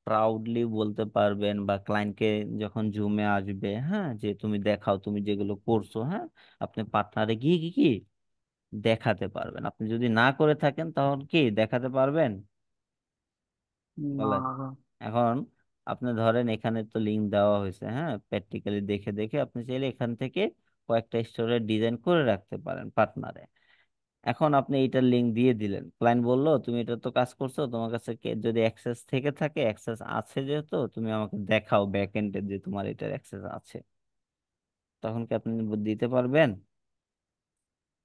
[SPEAKER 1] প্রাউডলি বলতে পারবেন, বা ক্লায়েন্টকে যখন জুমে আসবে, হ্যাঁ যে তুমি দেখাও তুমি যেগুলো করছো, হ্যাঁ আপনি পার্টনারে গিয়ে কি কি দেখাতে পারবেন। আপনি যদি না করে থাকেন তাহলে কি দেখাতে পারবেন?
[SPEAKER 4] না
[SPEAKER 1] বলেন।
[SPEAKER 4] না ভাই।
[SPEAKER 1] এখন আপনি ধরেন এখানে তো লিংক দেওয়া হয়েছে, হ্যাঁ প্র্যাকটিক্যালি দেখে দেখে আপনি চাইলে এখান থেকে কয়েকটা স্টোরের ডিজাইন করে রাখতে পারেন পার্টনারে। এখন আপনি এইটার লিংক দিয়ে দিলেন, ক্লায়েন্ট বললো তুমি এটা তো কাজ করছো, তোমার কাছে যদি অ্যাক্সেস থেকে থাকে, অ্যাক্সেস আছে যেহেতু, তুমি আমাকে দেখাও ব্যাক এন্ডে যে তোমার এটার অ্যাক্সেস আছে। তখন কি আপনি দিতে পারবেন?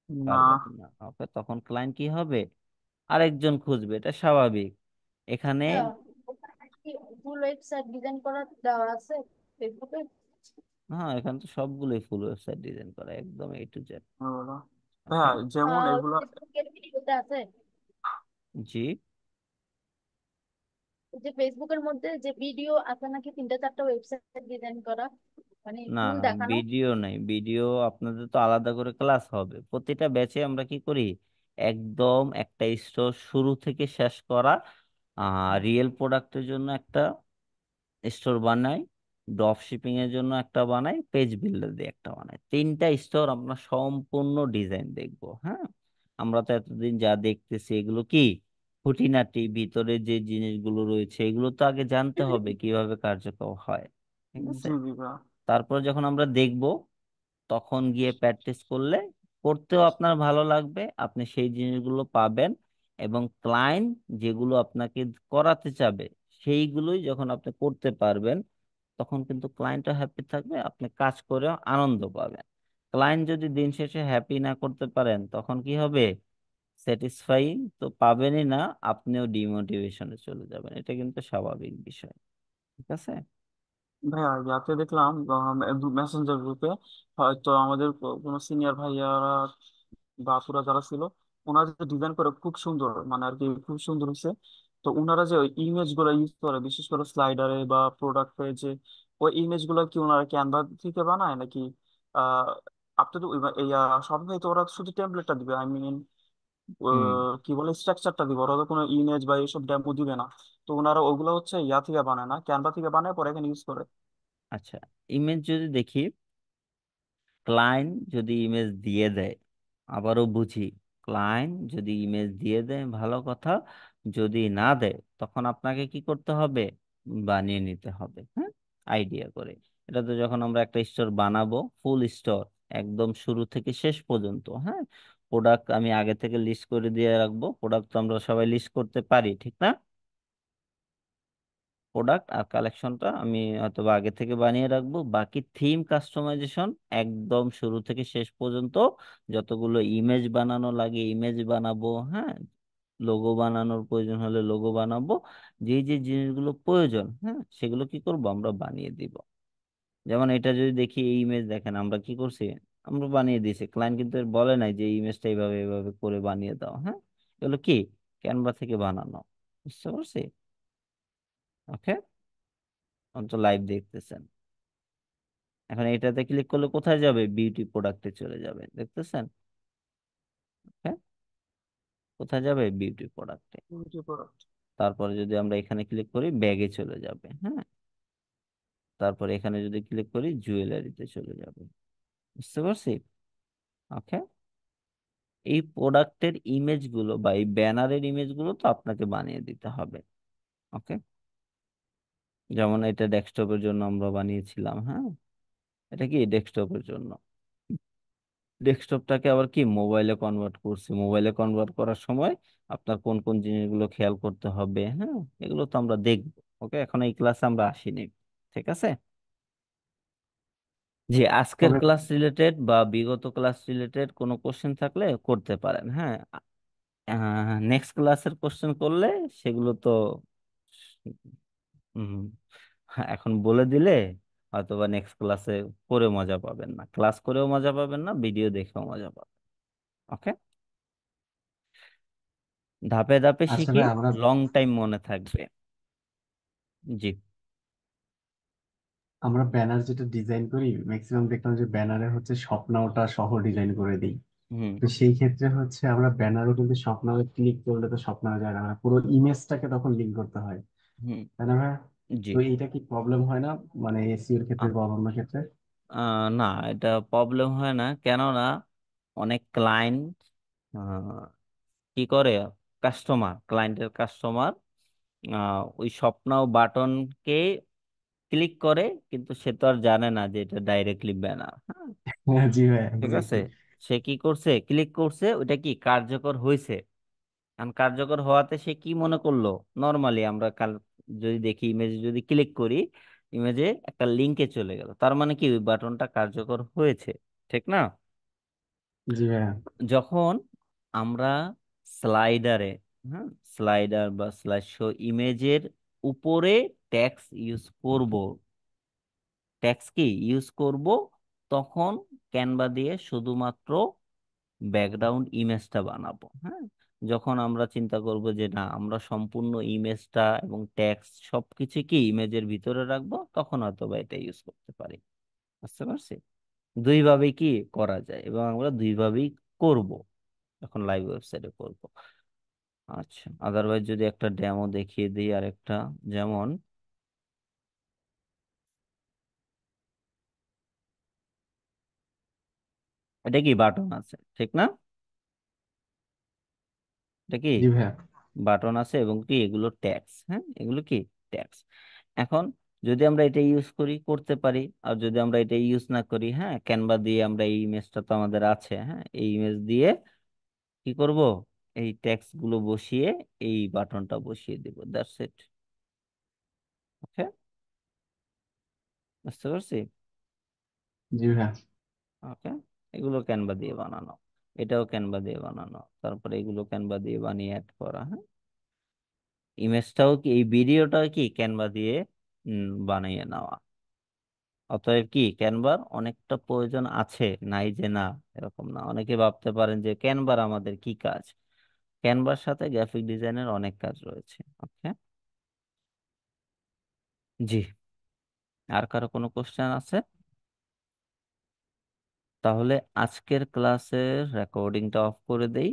[SPEAKER 4] না।
[SPEAKER 1] পারবেন না। ওকে, তখন ক্লায়েন্ট কি হবে? আরেকজন খুঁজবে, এটা স্বাভাবিক। এখানে
[SPEAKER 5] আচ্ছা, ওখানে কি ফুল ওয়েবসাইট ডিজাইন করা দেওয়া আছে ফেসবুকে?
[SPEAKER 1] হ্যাঁ, এখানে তো সবগুলোই ফুল ওয়েবসাইট ডিজাইন করা, একদম A to Z।
[SPEAKER 4] ওগুলো
[SPEAKER 1] ওকে।
[SPEAKER 4] হ্যাঁ, যেমন এগুলা।
[SPEAKER 5] ফেসবুকের ভিডিওতে আছে
[SPEAKER 1] জি।
[SPEAKER 5] যে ফেসবুকের মধ্যে যে ভিডিও আছে নাকি 3-4টা ওয়েবসাইট ডিজাইন করা, মানে
[SPEAKER 1] না
[SPEAKER 5] ফুল
[SPEAKER 1] না,
[SPEAKER 5] দেখানো।
[SPEAKER 1] ভিডিও নাই। ভিডিও আপনাদের তো আলাদা করে ক্লাস হবে প্রতিটা ব্যাচে। আমরা কি করি, একদম একটা স্টোর শুরু থেকে শেষ করা, রিয়েল প্রোডাক্টের জন্য একটা স্টোর বানাই, ড্রপ শিপিং এর জন্য একটা বানাই, পেজ বিল্ডার দিয়ে একটা বানাই, তিনটা স্টোর আমরা সম্পূর্ণ ডিজাইন দেখবো। হ্যাঁ, আমরা তো এতদিন যা দেখতেছি এগুলো কি খুঁটিনাটি, ভিতরে যে জিনিসগুলো রয়েছে এগুলো তো আগে জানতে হবে কিভাবে কার্যকর হয়। ঠিক আছে।
[SPEAKER 4] জি জি ভাই।
[SPEAKER 1] তারপর যখন আমরা দেখব, তখন গিয়ে প্র্যাকটিস করলে করতেও আপনার ভালো লাগবে, আপনি সেই জিনিসগুলো পাবেন। এবং ক্লায়েন্ট যেগুলো আপনাকে করাতে চাবে সেইগুলোই যখন আপনি করতে পারবেন, তখন কিন্তু ক্লায়েন্টও হ্যাপি থাকবে, আপনি কাজ করেও আনন্দ পাবেন। ক্লায়েন্ট যদি দিন শেষে হ্যাপি না করতে পারেন তখন কি হবে? স্যাটিসফাইং তো পাবেনই না, আপনিও ডিমোটিভেশনে চলে যাবেন। এটা কিন্তু স্বাভাবিক বিষয়। ঠিক আছে।
[SPEAKER 4] ভাইয়া ইয়াতে দেখলাম মেসেঞ্জার গ্রুপে, হয়তো আমাদের কোনো সিনিয়র ভাইয়ারা বা আপুরা যারা ছিল, ওনারা যে ডিজাইন করে খুব সুন্দর, মানে আর কি খুব সুন্দর হয়েছে। তো ওনারা যে ওই ইমেজ গুলো ইউজ করে, বিশেষ করে স্লাইডারে বা প্রোডাক্ট পেজে, ওই ইমেজ গুলো কি ওনারা ক্যানভা থেকে বানায় নাকি আহ আপনি তো সব তো ওরা শুধু টেমপ্লেটটা দিবে, আই মিন
[SPEAKER 1] হুম।
[SPEAKER 4] কি বলে স্ট্রাকচারটা দিব, ওরা তো কোনো ইমেজ বা এইসব ডেমো দিবে না। তো ওনারা ওগুলো হচ্ছে ইয়া থেকে বানায় না, ক্যানভা থেকে বানায় পরে এখানে ইউজ করে।
[SPEAKER 1] আচ্ছা, ইমেজ যদি দেখি, ক্লায়েন্ট যদি ইমেজ দিয়ে দেয়, আবারও বুঝি, ক্লায়েন্ট যদি ইমেজ দিয়ে দেয় ভালো কথা, যদি না দেয় তখন আপনাকে কি করতে হবে? বানিয়ে নিতে হবে, হ্যাঁ আইডিয়া করে। এটা তো যখন আমরা একটা স্টোর বানাবো, ফুল স্টোর একদম শুরু থেকে শেষ পর্যন্ত, হ্যাঁ প্রোডাক্ট আমি আগে থেকে লিস্ট করে দিয়ে রাখবো। প্রোডাক্ট তো আমরা সবাই লিস্ট করতে পারি, ঠিক না? প্রোডাক্ট আর কালেকশনটা আমি হয়তো বা আগে থেকে বানিয়ে রাখবো, বাকি থিম কাস্টমাইজেশন একদম শুরু থেকে শেষ পর্যন্ত যতগুলো ইমেজ বানানো লাগে ইমেজ বানাবো, হ্যাঁ লোগো বানানোর প্রয়োজন হলে লোগো বানাবো। যে যে জিনিসগুলো প্রয়োজন, হ্যাঁ সেগুলো কি করব, আমরা বানিয়ে দিব। যেমন এটা যদি দেখি, এই ইমেজ দেখেন আমরা কি করছি, আমরা বানিয়ে দিয়েছি। ক্লায়েন্ট কিন্তু এর বলে নাই যে এই ইমেজটা এইভাবে এইভাবে করে বানিয়ে দাও, হ্যাঁ এগুলো কি ক্যানভা থেকে বানানো। বুঝতে পারছি? ওকে, তো লাইভ দেখতেছেন। এখন এটাতে ক্লিক করলে কোথায় যাবে? বিউটি প্রোডাক্টে চলে যাবে, দেখতেছেন? হ্যাঁ, কোথায় যাবে? বিউটি প্রোডাক্টে। তারপরে যদি আমরা এখানে ক্লিক করি ব্যাগে চলে যাবে, হ্যাঁ তারপরে এখানে যদি ক্লিক করি জুয়েলারিতে চলে যাবে। বুঝতে পারছি? ওকে, এই প্রোডাক্টের ইমেজগুলো বা এই ব্যানারের ইমেজগুলো তো আপনাকে বানিয়ে দিতে হবে। ওকে, যেমন এটা ডেস্কটপের জন্য আমরা বানিয়েছিলাম, হ্যাঁ এটা কি ডেস্কটপের জন্য। ডেস্কটপটাকে আবার কি মোবাইলে কনভার্ট করছি, মোবাইলে কনভার্ট করার সময় আপনার কোন কোন জিনিসগুলো খেয়াল করতে হবে, হ্যাঁ এগুলো তো আমরা দেখবো। ওকে, এখন এই ক্লাসে আমরা আসিনি। ঠিক আছে। জি, আজকের
[SPEAKER 2] তবে
[SPEAKER 1] ক্লাস রিলেটেড বা বিগত ক্লাস রিলেটেড কোনো কোশ্চেন থাকলে করতে পারেন, হ্যাঁ নেক্সট ক্লাসের কোশ্চেন করলে সেগুলো তো হম, এখন বলে দিলে হয়তো বা নেক্সট ক্লাসে করে মজা পাবেন না, ক্লাস করেও মজা পাবেন না, ভিডিও দেখেও মজা পাবেন। ওকে, ধাপে ধাপে
[SPEAKER 2] আচ্ছা
[SPEAKER 1] শিখি,
[SPEAKER 2] ভাই, আমরা
[SPEAKER 1] লং টাইম মনে থাকবে। জি।
[SPEAKER 2] আমরা ব্যানার যেটা ডিজাইন করি, ম্যাক্সিমাম দেখলাম যে ব্যানারে হচ্ছে স্বপ্নাওটা সহ ডিজাইন করে দিই।
[SPEAKER 1] হুম।
[SPEAKER 2] তো সেই ক্ষেত্রে হচ্ছে আমরা ব্যানারও কিন্তু স্বপ্নাও ক্লিক করলে তো স্বপ্নাও যায় না, মানে পুরো ইমেজটাকে তখন লিঙ্ক করতে হয়,
[SPEAKER 1] হুম।
[SPEAKER 2] তাই না ভাই?
[SPEAKER 1] জি।
[SPEAKER 2] তো এইটা কি প্রবলেম হয় না, মানে এসইও এর ক্ষেত্রে বা অন্য ক্ষেত্রে?
[SPEAKER 1] না, এটা প্রবলেম হয় না, কেননা অনেক ক্লায়েন্ট কি করে, ক্লায়েন্টের কাস্টমার ওই স্বপ্নাও বাটনকে ক্লিক করে, কিন্তু সে তো আর জানে না যে এটা ডাইরেক্টলি ব্যানার। হ্যাঁ,
[SPEAKER 2] হ্যাঁ, জি ভাই,
[SPEAKER 1] ঠিক আছে,
[SPEAKER 2] এক্স্যাক্টলি।
[SPEAKER 1] সে কি করছে, ক্লিক করছে, ওইটা কি কার্যকর হয়েছে। কারণ কার্যকর হওয়াতে সে কি মনে করলো, নর্মালি আমরা কাল যদি দেখি, ইমেজে যদি ক্লিক করি, ইমেজে একটা লিঙ্কে চলে গেল, তার মানে কি ওই বাটনটা কার্যকর হয়েছে, ঠিক না?
[SPEAKER 2] জি ভাই।
[SPEAKER 1] যখন আমরা স্লাইডারে, হ্যাঁ, স্লাইডার বা স্লাইড শো ইমেজের উপরে ট্যাক্স ইউজ করব, ট্যাক্স কি ইউজ করব, তখন ক্যানভা দিয়ে শুধুমাত্র ব্যাকগ্রাউন্ড ইমেজটা বানাবো। হ্যাঁ, যখন আমরা চিন্তা করব যে না, আমরা সম্পূর্ণ ইমেজটা এবং টেক্সট সবকিছু কি ইমেজের ভিতরে রাখবো, তখন হয়তো বা এটা ইউজ করতে পারি। বুঝতে পারছি? দুইভাবেই কি করা যায়, এবং আমরা দুইভাবেই করব যখন লাইভ ওয়েবসাইটে করব। আচ্ছা, আদারওয়াইজ যদি একটা ডেমো দেখিয়ে দিই আরেকটা, যেমন এটা কি বাটন আছে, ঠিক না? এটা কি
[SPEAKER 2] জি ভাই।
[SPEAKER 1] বাটন আছে, এবং কি এগুলো ট্যাক্স, হ্যাঁ, এগুলো কি ট্যাক্স। এখন যদি আমরা এটা ইউজ করি, করতে পারি, আর যদি আমরা এটা ইউজ না করি, হ্যাঁ, ক্যানভা দিয়ে আমরা এই ইমেজটা তো আমাদের আছে, হ্যাঁ, এই ইমেজ দিয়ে কি করব, এই ট্যাক্স গুলো বসিয়ে এই বাটনটা বসিয়ে দিব, দ্যাটস ইট। ওকে, বুঝতে পারছি?
[SPEAKER 2] জি ভাই।
[SPEAKER 1] ওকে, এগুলো ক্যানভা দিয়ে বানানো, এটাও ক্যানভা দিয়ে বানানো, তারপরে এগুলো ক্যানভা দিয়ে বানিয়ে অ্যাড করা, হ্যাঁ, ইমেজটাও কি, এই ভিডিওটাও কি ক্যানভা দিয়ে বানিয়ে নেওয়া। অতএব কি ক্যানভার অনেকটা প্রয়োজন আছে, নাই যে না, এরকম না। অনেকে ভাবতে পারেন যে ক্যানভার আমাদের কি কাজ, ক্যানভার সাথে গ্রাফিক ডিজাইনের অনেক কাজ রয়েছে। ওকে, জি। আর কারো কোনো কোশ্চেন আছে? তাহলে আজকের ক্লাসের রেকর্ডিংটা অফ করে দেই।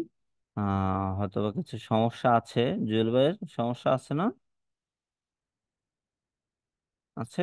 [SPEAKER 1] হয়তোবা কিছু সমস্যা আছে, জুয়েল ভাইয়ের সমস্যা আছে না? আছে?